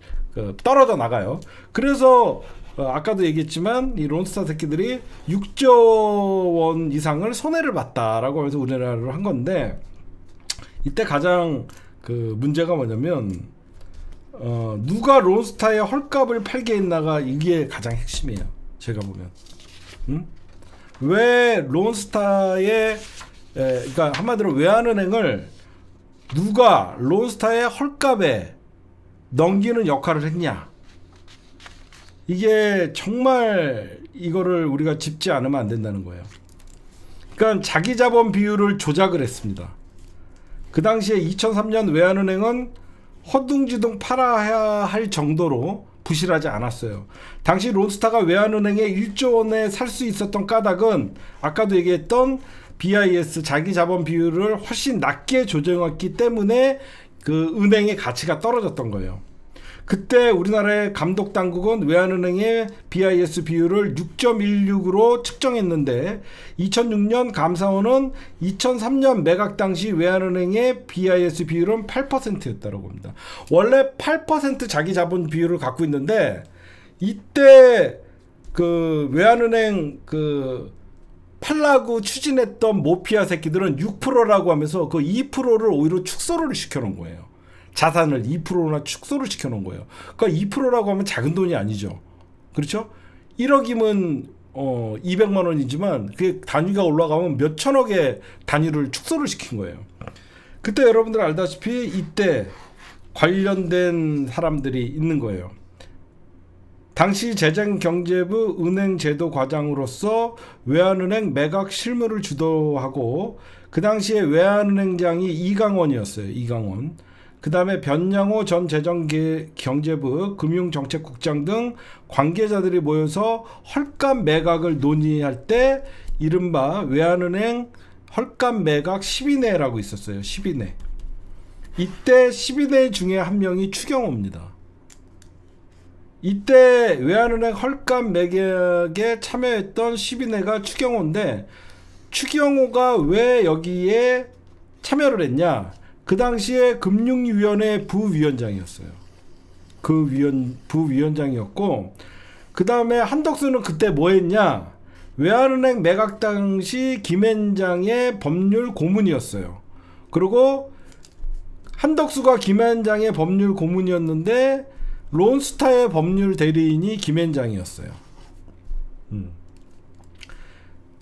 떨어져 나가요. 그래서 아까도 얘기했지만 이 론스타 새끼들이 6조 원 이상을 손해를 봤다라고 하면서 우리나라로 한 건데 이때 가장 그 문제가 뭐냐면 누가 론스타의 헐값을 팔게 했나가 이게 가장 핵심이에요. 제가 보면 왜 론스타의 그러니까 한마디로 외환은행을 누가 론스타의 헐값에 넘기는 역할을 했냐. 이게 정말 이거를 우리가 짚지 않으면 안 된다는 거예요. 그러니까 자기 자본 비율을 조작을 했습니다. 그 당시에 2003년 외환은행은 허둥지둥 팔아야 할 정도로 부실하지 않았어요. 당시 론스타가 외환은행에 1조 원에 살 수 있었던 까닭은 아까도 얘기했던 BIS 자기 자본 비율을 훨씬 낮게 조정했기 때문에 그 은행의 가치가 떨어졌던 거예요. 그때 우리나라의 감독 당국은 외환은행의 BIS 비율을 6.16으로 측정했는데 2006년 감사원은 2003년 매각 당시 외환은행의 BIS 비율은 8%였다고 합니다. 원래 8% 자기 자본 비율을 갖고 있는데 이때 그 외환은행 그 팔라고 추진했던 모피아 새끼들은 6%라고 하면서 그 2%를 오히려 축소를 시켜놓은 거예요. 자산을 2%나 축소를 시켜놓은 거예요. 그러니까 2%라고 하면 작은 돈이 아니죠. 그렇죠? 1억이면 200만 원이지만 그 단위가 올라가면 몇 천억의 단위를 축소를 시킨 거예요. 그때 여러분들 알다시피 이때 관련된 사람들이 있는 거예요. 당시 재정경제부 은행제도 과장으로서 외환은행 매각 실무를 주도하고 그 당시에 외환은행장이 이강원이었어요. 이강원. 그 다음에 변양호 전 재정경제부 금융정책국장 등 관계자들이 모여서 헐값 매각을 논의할 때 이른바 외환은행 헐값 매각 12내라고 있었어요. 12내. 이때 12내 중에 한 명이 추경호입니다. 이때 외환은행 헐값 매각에 참여했던 12내가 추경호인데 추경호가 왜 여기에 참여를 했냐? 그 당시에 금융위원회 부위원장이었어요. 그 부위원장이었고, 그 다음에 한덕수는 그때 뭐 했냐? 외환은행 매각 당시 김앤장의 법률 고문이었어요. 그리고 한덕수가 김앤장의 법률 고문이었는데 론스타의 법률 대리인이 김앤장이었어요.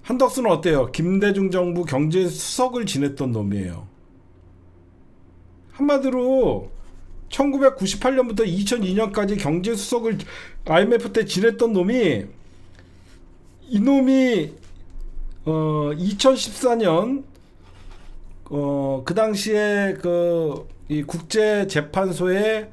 한덕수는 어때요? 김대중 정부 경제수석을 지냈던 놈이에요. 한마디로 1998년부터 2002년까지 경제수석을 IMF 때 지냈던 놈이, 이놈이 2014년 그 당시에 이 국제재판소에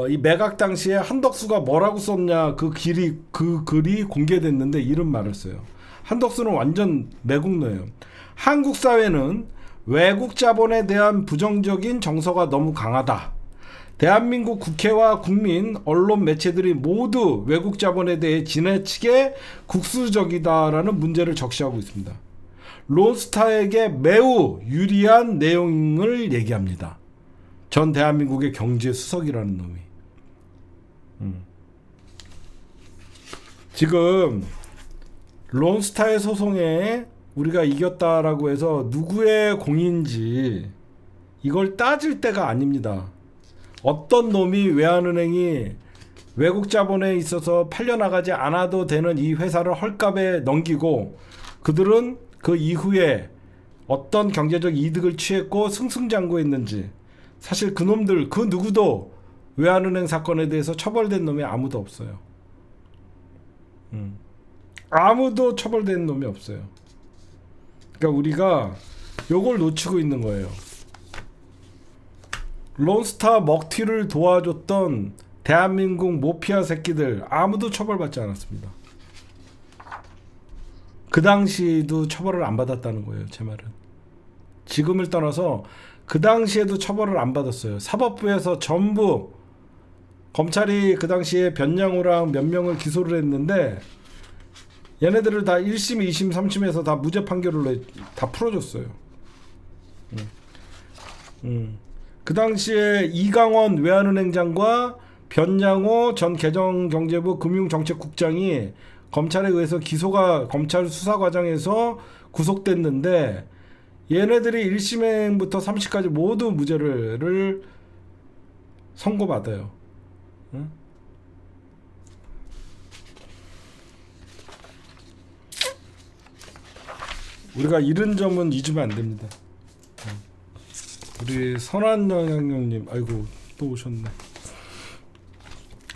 이 매각 당시에 한덕수가 뭐라고 썼냐, 그 글이 공개됐는데 이런 말을 써요. 한덕수는 완전 매국노예요. 한국 사회는 외국 자본에 대한 부정적인 정서가 너무 강하다. 대한민국 국회와 국민, 언론, 매체들이 모두 외국 자본에 대해 지나치게 국수적이다라는 문제를 적시하고 있습니다. 론스타에게 매우 유리한 내용을 얘기합니다. 전 대한민국의 경제수석이라는 놈이. 지금 론스타의 소송에 우리가 이겼다라고 해서 누구의 공인지 이걸 따질 때가 아닙니다. 어떤 놈이 외환은행이 외국 자본에 있어서 팔려나가지 않아도 되는 이 회사를 헐값에 넘기고 그들은 그 이후에 어떤 경제적 이득을 취했고 승승장구했는지, 사실 그 놈들 그 누구도 외환은행 사건에 대해서 처벌된 놈이 아무도 없어요. 아무도 처벌된 놈이 없어요. 그러니까 우리가 요걸 놓치고 있는 거예요. 론스타 먹튀를 도와줬던 대한민국 모피아 새끼들 아무도 처벌받지 않았습니다. 그 당시도 처벌을 안 받았다는 거예요. 제 말은. 지금을 떠나서 그 당시에도 처벌을 안 받았어요. 사법부에서 전부, 검찰이 그 당시에 변양호랑 몇 명을 기소를 했는데 얘네들을 다 1심, 2심, 3심에서 다 무죄 판결을 다 풀어줬어요. 그 당시에 이강원 외환은행장과 변양호 전 개정경제부 금융정책국장이 검찰에 의해서 검찰 수사 과정에서 구속됐는데 얘네들이 1심부터 3심까지 모두 무죄를 선고받아요. 우리가 이런 점은 잊으면 안 됩니다. 우리 선한영양님, 아이고 또 오셨네.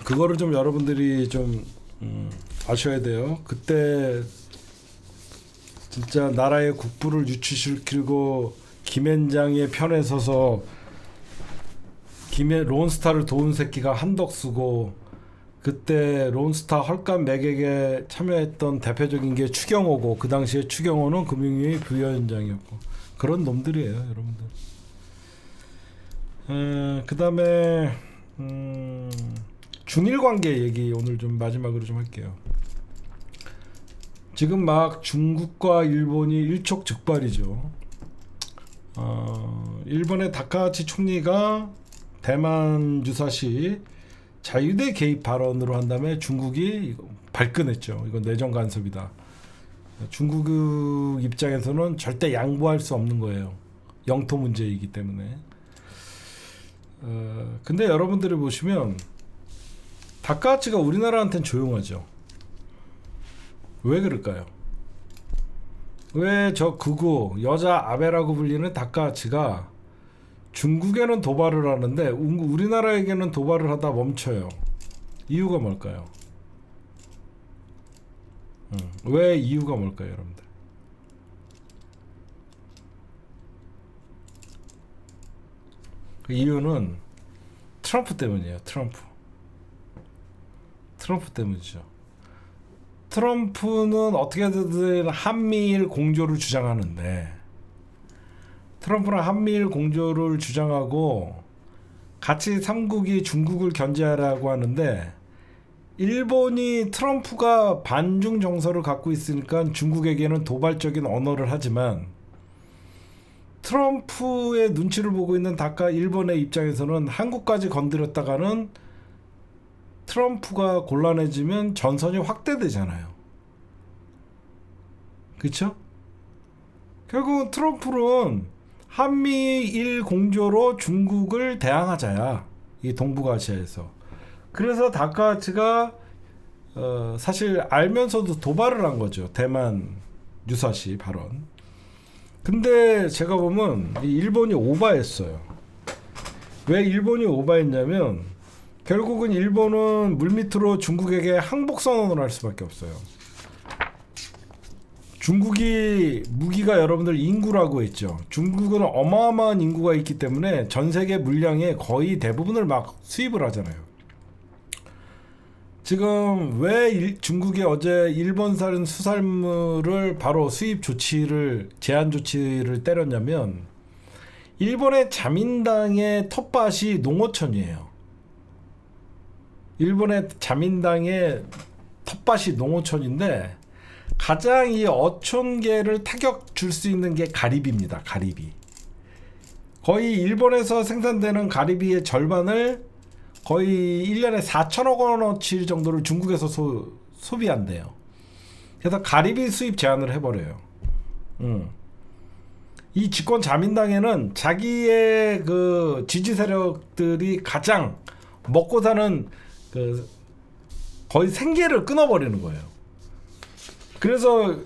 그거를 좀 여러분들이 좀 아셔야 돼요. 그때 진짜 나라의 국부를 유치시키고 김앤장의 편에 서서 론스타를 도운 새끼가 한덕수고, 그때 론스타 헐값 매각에 참여했던 대표적인 게 추경호고, 그 당시에 추경호는 금융위 부위원장이었고, 그런 놈들이에요, 여러분들. 그 다음에 중일관계 얘기 오늘 좀 마지막으로 좀 할게요. 지금 막 중국과 일본이 일촉즉발이죠. 일본의 다카하치 총리가 대만 유사시 자유대 개입 발언으로 한 다음에 중국이 발끈했죠. 이건 내정 간섭이다. 중국 입장에서는 절대 양보할 수 없는 거예요. 영토 문제이기 때문에. 근데 여러분들이 보시면 다카하치가 우리나라한테는 조용하죠. 왜 그럴까요? 왜 저 극우 여자 아베라고 불리는 다카하치가 중국에는 도발을 하는데 우리나라에게는 도발을 하다 멈춰요? 이유가 뭘까요? 왜 이유가 뭘까요, 여러분들? 그 이유는 트럼프 때문이에요. 트럼프 때문이죠. 트럼프는 어떻게든 한미일 공조를 주장하는데, 트럼프는 한미일 공조를 주장하고 같이 삼국이 중국을 견제하라고 하는데, 일본이 트럼프가 반중 정서를 갖고 있으니까 중국에게는 도발적인 언어를 하지만, 트럼프의 눈치를 보고 있는 일본의 입장에서는 한국까지 건드렸다가는 트럼프가 곤란해지면 전선이 확대되잖아요. 그쵸? 결국 트럼프는 한미일 공조로 중국을 대항하자야. 이 동북아시아에서. 그래서 다카츠가 사실 알면서도 도발을 한 거죠. 대만 유사시 발언. 근데 제가 보면 일본이 오바했어요. 왜 일본이 오바했냐면 결국은 일본은 물밑으로 중국에게 항복 선언을 할 수밖에 없어요. 중국이 무기가 여러분들 인구라고 했죠. 중국은 어마어마한 인구가 있기 때문에 전 세계 물량의 거의 대부분을 막 수입을 하잖아요. 지금 왜 중국이 어제 일본산 수산물을 바로 수입 조치를 제한 조치를 때렸냐면 일본의 자민당의 텃밭이 농어촌이에요. 일본의 자민당의 텃밭이 농어촌인데 가장 이 어촌계를 타격 줄 수 있는 게 가리비입니다. 가리비. 거의 일본에서 생산되는 가리비의 절반을 거의 1년에 4천억 원어치 정도를 중국에서 소비한대요. 그래서 가리비 수입 제한을 해버려요. 이 집권 자민당에는 자기의 그 지지 세력들이 가장 먹고 사는 그 거의 생계를 끊어버리는 거예요. 그래서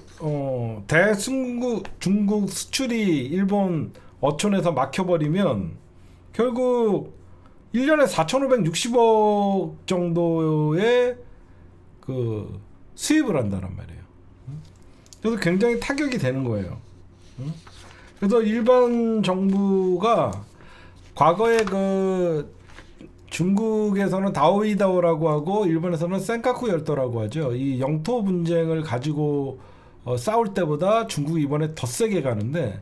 중국 수출이 일본 어촌에서 막혀버리면 결국 1년에 4,560억 정도의 그 수입을 한다는 말이에요. 그래서 굉장히 타격이 되는 거예요. 그래서 일본 정부가 과거에 그 중국에서는 다오이다오라고 하고 일본에서는 센카쿠 열도라고 하죠. 이 영토 분쟁을 가지고 싸울 때보다 중국이 이번에 더 세게 가는데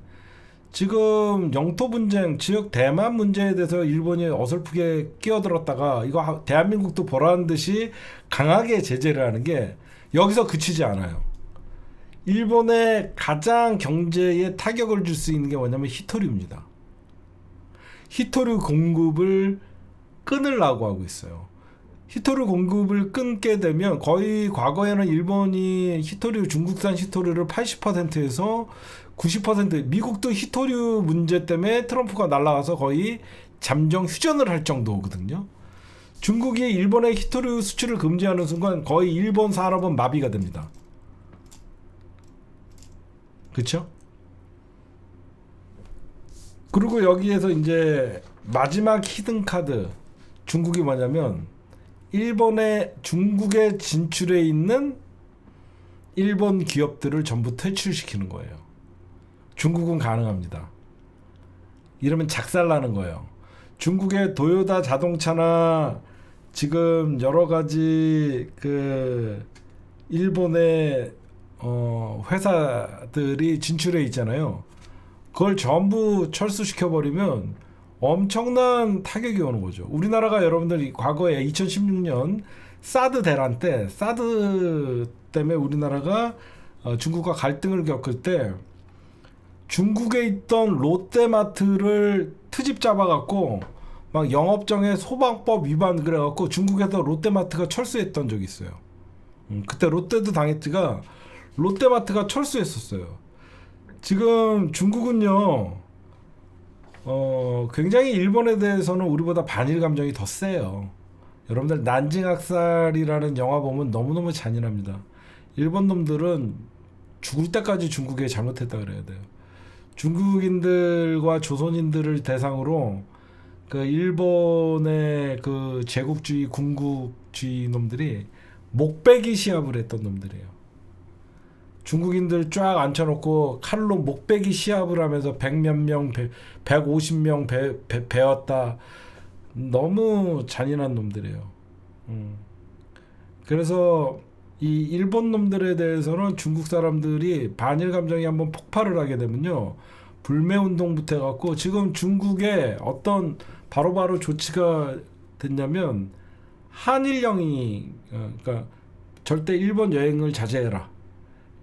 지금 영토 분쟁, 즉 대만 문제에 대해서 일본이 어설프게 끼어들었다가 이거 대한민국도 보라는 듯이 강하게 제재를 하는 게 여기서 그치지 않아요. 일본의 가장 경제에 타격을 줄 수 있는 게 뭐냐면 히토류입니다. 히토류 공급을 끊으려고 하고 있어요. 히토류 공급을 끊게 되면 거의 과거에는 일본이 히토류 중국산 히토류를 80%에서 90% 미국도 히토류 문제 때문에 트럼프가 날아가서 거의 잠정 휴전을 할 정도거든요. 중국이 일본의 히토류 수출을 금지하는 순간 거의 일본 산업은 마비가 됩니다. 그렇죠? 그리고 여기에서 이제 마지막 히든 카드 중국이 뭐냐면 중국에 진출해 있는 일본 기업들을 전부 퇴출시키는 거예요. 중국은 가능합니다. 이러면 작살나는 거예요. 중국의 도요타 자동차나 지금 여러 가지 그 일본의 회사들이 진출해 있잖아요. 그걸 전부 철수시켜버리면 엄청난 타격이 오는 거죠. 우리나라가 여러분들 과거에 2016년 사드 대란 때 사드 때문에 우리나라가 중국과 갈등을 겪을 때 중국에 있던 롯데마트를 트집 잡아갖고 막 영업정의 소방법 위반 그래갖고 중국에서 롯데마트가 철수했던 적이 있어요. 그때 롯데도 당했지가 롯데마트가 철수했었어요. 지금 중국은요 굉장히 일본에 대해서는 우리보다 반일 감정이 더 세요. 여러분들 난징학살이라는 영화 보면 너무너무 잔인합니다. 일본 놈들은 죽을 때까지 중국에 잘못했다 그래야 돼요. 중국인들과 조선인들을 대상으로 그 일본의 그 제국주의 군국주의 놈들이 목베기 시합을 했던 놈들이에요. 중국인들 쫙 앉혀놓고 칼로 목베기 시합을 하면서 100몇 명, 150명 베었다. 너무 잔인한 놈들이에요. 그래서 이 일본 놈들에 대해서는 중국 사람들이 반일 감정이 한번 폭발을 하게 되면요. 불매운동부터 해갖고 지금 중국에 어떤 바로바로 조치가 됐냐면 한일령이 그러니까 절대 일본 여행을 자제해라.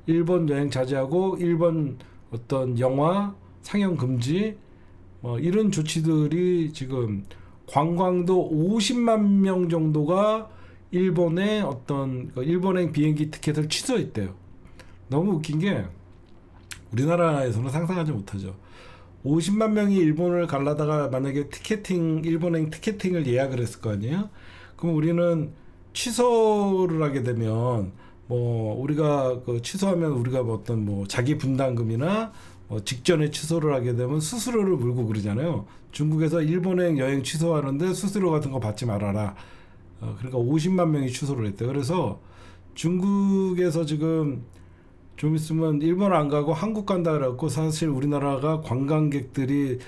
일본 여행 자제하고 일본 어떤 영화 상영 금지 이런 조치들이 지금 관광도 50만 명 정도가 일본의 어떤 일본행 비행기 티켓을 취소했대요. 너무 웃긴 게 우리나라에서는 상상하지 못하죠. 50만 명이 일본을 가려다가 만약에 일본행 티켓팅을 예약을 했을 거 아니에요? 그럼 우리는 취소를 하게 되면 뭐 우리가 취소하면 우리가 뭐 어떤 뭐 자기 분담금이나 직전에 취소를 하게 되면 수수료를 물고 그러잖아요. 중국에서 일본행 여행 취소하는데 수수료 같은 거 받지 말아라. 그러니까 50만 명이 취소를 했대. 그래서 중국에서 지금 좀 있으면 일본 안 가고 한국 간다 그래갖고 사실 우리나라가 관광객들이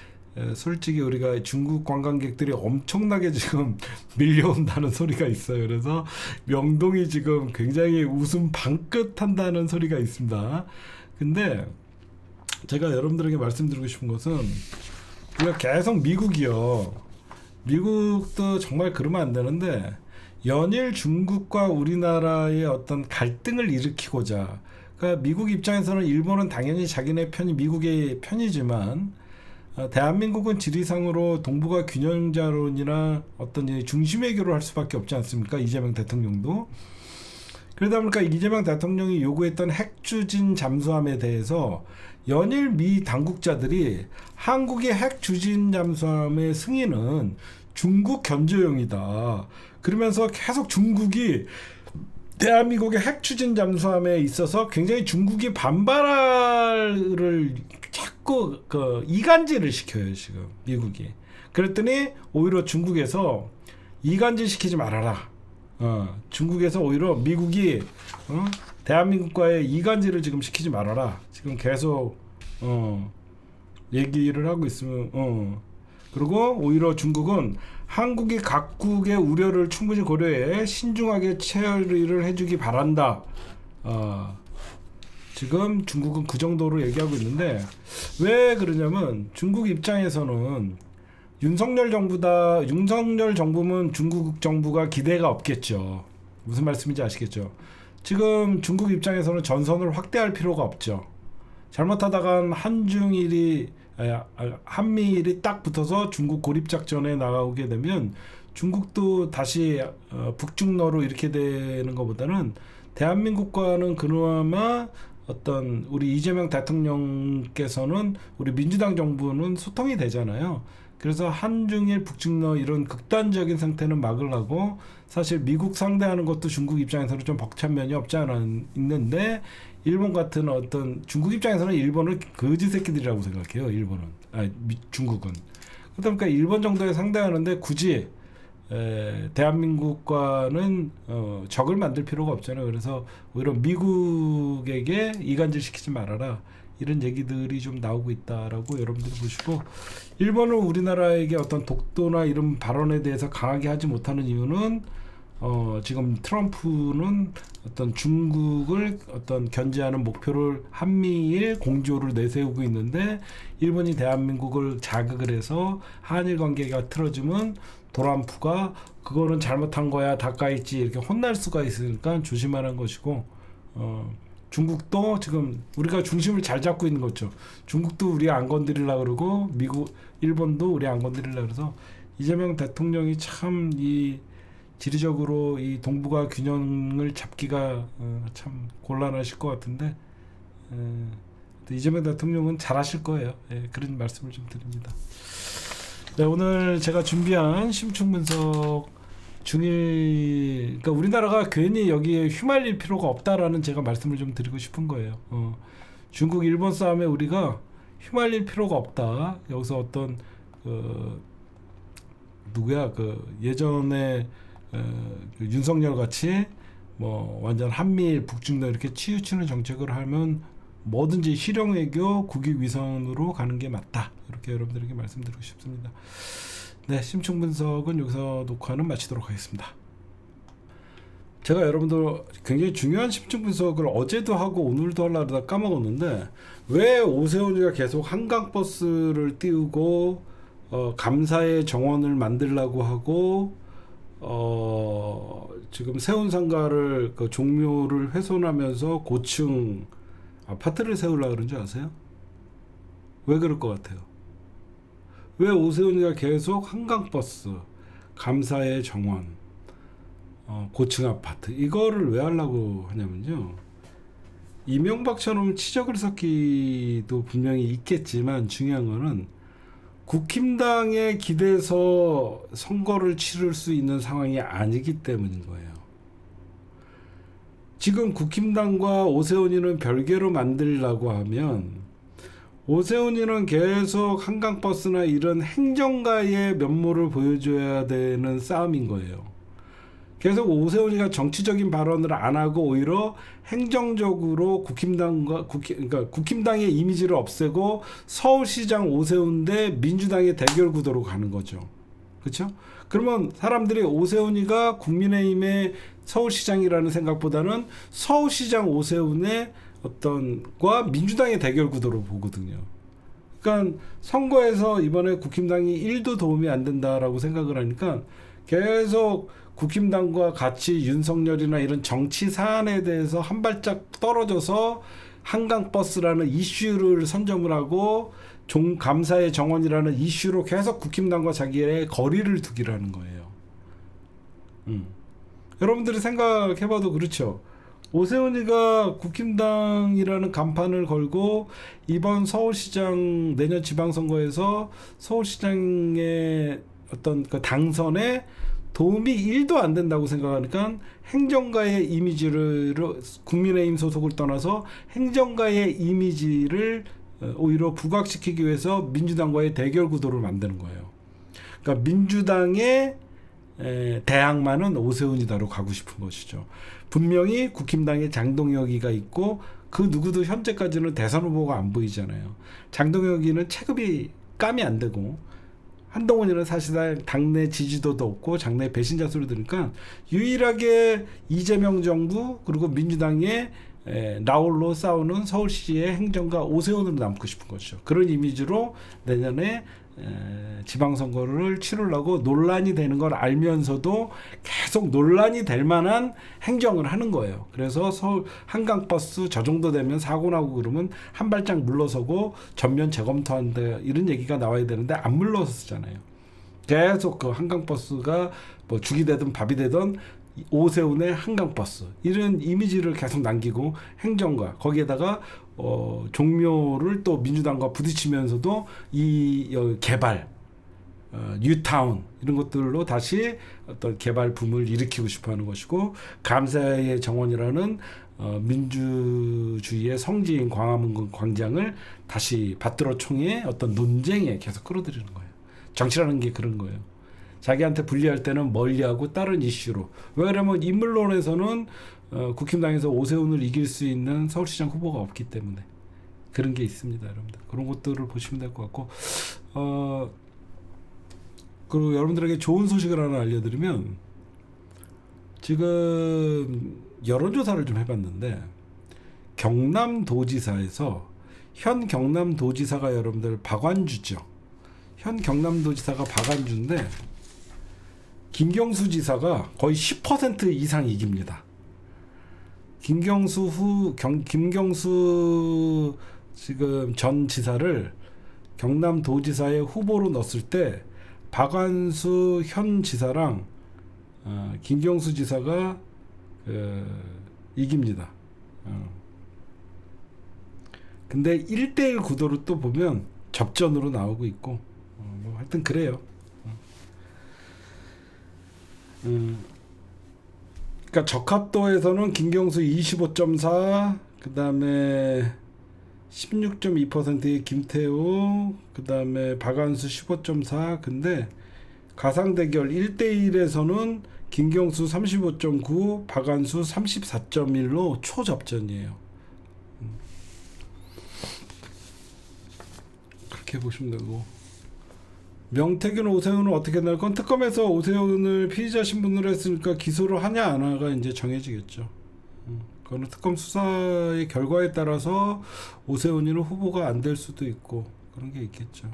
솔직히 우리가 중국 관광객들이 엄청나게 지금 밀려온다는 소리가 있어요. 그래서 명동이 지금 굉장히 웃음 방긋 한다는 소리가 있습니다. 근데 제가 여러분들에게 말씀드리고 싶은 것은 우리가 계속 미국도 정말 그러면 안 되는데 연일 중국과 우리나라의 어떤 갈등을 일으키고자, 그러니까 미국 입장에서는 일본은 당연히 자기네 편이 미국의 편이지만 대한민국은 지리상으로 동북아 균형자론이나 어떤 중심외교를 할 수밖에 없지 않습니까? 이재명 대통령도. 그러다 보니까 이재명 대통령이 요구했던 핵추진 잠수함에 대해서 연일 미 당국자들이 한국의 핵추진 잠수함의 승인은 중국 견제용이다. 그러면서 계속 중국이 대한민국의 핵추진 잠수함에 있어서 굉장히 중국이 반발을 자꾸 이간질을 시켜요, 지금 미국이. 그랬더니 오히려 중국에서 이간질 시키지 말아라. 중국에서 오히려 미국이 대한민국과의 이간질을 지금 시키지 말아라. 지금 계속 얘기를 하고 있으면 그리고 오히려 중국은 한국이 각국의 우려를 충분히 고려해 신중하게 처리를 해주기 바란다. 지금 중국은 그 정도로 얘기하고 있는데 왜 그러냐면 중국 입장에서는 윤석열 정부면 중국 정부가 기대가 없겠죠. 무슨 말씀인지 아시겠죠? 지금 중국 입장에서는 전선을 확대할 필요가 없죠. 잘못하다간 한미일이 딱 붙어서 중국 고립작전에 나가게 되면 중국도 다시 북중러로 이렇게 되는 것보다는 대한민국과는 그나마 어떤 우리 이재명 대통령께서는 우리 민주당 정부는 소통이 되잖아요. 그래서 한중일 북중러 이런 극단적인 상태는 막으려고 사실 미국 상대하는 것도 중국 입장에서는 좀 벅찬 면이 없지 않아 있는데 일본 같은 어떤 중국 입장에서는 일본을 거지 새끼들이라고 생각해요. 중국은. 그러다 보니까 일본 정도에 상대하는데 굳이 대한민국과는 적을 만들 필요가 없잖아요. 그래서 오히려 미국에게 이간질 시키지 말아라. 이런 얘기들이 좀 나오고 있다라고 여러분들이 보시고, 일본은 우리나라에게 어떤 독도나 이런 발언에 대해서 강하게 하지 못하는 이유는 지금 트럼프는 어떤 중국을 어떤 견제하는 목표를 한미일 공조를 내세우고 있는데 일본이 대한민국을 자극을 해서 한일 관계가 틀어지면 트럼프가 그거는 잘못한 거야 닦아있지 이렇게 혼날 수가 있으니까 조심하는 것이고, 중국도 지금 우리가 중심을 잘 잡고 있는 거죠. 중국도 우리 안 건드리려고 그러고 일본도 우리 안 건드리려고 그래서 이재명 대통령이 참 이 지리적으로 이 동북아 균형을 잡기가 참 곤란하실 것 같은데 이재명 대통령은 잘하실 거예요. 그런 말씀을 좀 드립니다. 네, 오늘 제가 준비한 심층 분석 그러니까 우리나라가 괜히 여기에 휘말릴 필요가 없다라는 제가 말씀을 좀 드리고 싶은 거예요. 중국 일본 싸움에 우리가 휘말릴 필요가 없다. 여기서 어떤 예전에 윤석열 같이 뭐 완전 한미일 북중러 이렇게 치우치는 정책을 하면 뭐든지 실용 외교 국익 위선으로 가는 게 맞다. 이렇게 여러분들에게 말씀드리고 싶습니다. 네, 심층 분석은 여기서 녹화는 마치도록 하겠습니다. 제가 여러분들 굉장히 중요한 심층 분석을 어제도 하고 오늘도 하려다 까먹었는데 왜 오세훈이가 계속 한강버스를 띄우고 감사의 정원을 만들려고 하고 지금 세운상가를 종묘를 훼손하면서 고층 아파트를 세우려고 그런 줄 아세요? 왜 그럴 것 같아요? 왜 오세훈이가 계속 한강버스, 감사의 정원, 고층 아파트 이거를 왜 하려고 하냐면요. 이명박처럼 치적을 섞기도 분명히 있겠지만 중요한 거는 국힘당에 기대서 선거를 치를 수 있는 상황이 아니기 때문인 거예요. 지금 국힘당과 오세훈이는 별개로 만들려고 하면 오세훈이는 계속 한강버스나 이런 행정가의 면모를 보여줘야 되는 싸움인 거예요. 계속 오세훈이가 정치적인 발언을 안 하고 오히려 행정적으로 그러니까 국힘당의 이미지를 없애고 서울시장 오세훈 대 민주당의 대결 구도로 가는 거죠. 그렇죠? 그러면 사람들이 오세훈이가 국민의힘의 서울시장이라는 생각보다는 서울시장 오세훈의 과 민주당의 대결 구도로 보거든요. 그러니까 선거에서 이번에 국힘당이 1도 도움이 안 된다라고 생각을 하니까 계속 국힘당과 같이 윤석열이나 이런 정치 사안에 대해서 한 발짝 떨어져서 한강버스라는 이슈를 선점을 하고 감사의 정원이라는 이슈로 계속 국힘당과 자기의 거리를 두기라는 거예요. 여러분들이 생각해봐도 그렇죠. 오세훈이가 국힘당이라는 간판을 걸고 이번 서울시장 내년 지방선거에서 서울시장의 어떤 그 당선에 도움이 1도 안 된다고 생각하니까 행정가의 이미지를 국민의힘 소속을 떠나서 행정가의 이미지를 오히려 부각시키기 위해서 민주당과의 대결 구도를 만드는 거예요. 그러니까 민주당의 대항마는 오세훈이다로 가고 싶은 것이죠. 분명히 국힘당에 장동혁이가 있고 그 누구도 현재까지는 대선 후보가 안 보이잖아요. 장동혁이는 체급이 감이 안 되고 한동훈이는 사실상 당내 지지도도 없고 당내 배신자 소리 들으니까 유일하게 이재명 정부 그리고 민주당의 나홀로 싸우는 서울시의 행정가 오세훈으로 남고 싶은 거죠. 그런 이미지로 내년에 지방선거를 치르려고 논란이 되는 걸 알면서도 계속 논란이 될 만한 행정을 하는 거예요. 그래서 서울 한강버스 저 정도 되면 사고 나고 그러면 한 발짝 물러서고 전면 재검토한다 이런 얘기가 나와야 되는데 안 물러섰잖아요. 계속 그 한강버스가 뭐 죽이 되든 밥이 되든 오세훈의 한강버스 이런 이미지를 계속 남기고 행정가 거기에다가 종묘를 또 민주당과 부딪히면서도 이 개발 뉴타운 이런 것들로 다시 어떤 개발 붐을 일으키고 싶어하는 것이고 감사의 정원이라는 민주주의의 성지인 광화문 광장을 다시 받들어 총의 어떤 논쟁에 계속 끌어들이는 거예요. 정치라는 게 그런 거예요. 자기한테 불리할 때는 멀리하고 다른 이슈로. 왜 그러면 인물론에서는 국힘당에서 오세훈을 이길 수 있는 서울시장 후보가 없기 때문에 그런 게 있습니다, 여러분들. 그런 것들을 보시면 될 것 같고 그리고 여러분들에게 좋은 소식을 하나 알려드리면 지금 여론조사를 좀 해봤는데 경남도지사에서 현 경남도지사가 여러분들 박완주죠. 현 경남도지사가 박완주인데 김경수 지사가 거의 10% 이상 이깁니다. 김경수 지금 전 지사를 경남도지사의 후보로 넣었을 때 박완수 현 지사랑 김경수 지사가 이깁니다. 근데 1대1 구도로 또 보면 접전으로 나오고 있고 뭐 하여튼 그래요. 그러니까 적합도에서는 김경수 25.4, 그 다음에 16.2%의 김태우, 그 다음에 박완수 15.4. 근데 가상 대결 1대1에서는 김경수 35.9, 박완수 34.1로 초접전이에요. 그렇게 보시면 되고. 명태균 오세훈은 어떻게 날 건 특검에서 오세훈을 피의자 신분으로 했으니까 기소를 하냐 안 하냐가 이제 정해지겠죠. 그거는 특검 수사의 결과에 따라서 오세훈이는 후보가 안 될 수도 있고 그런 게 있겠죠.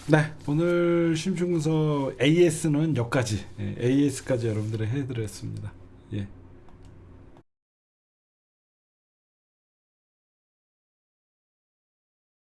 네, 오늘 심층분석 AS는 여기까지, AS까지 여러분들이 해드렸습니다. 예.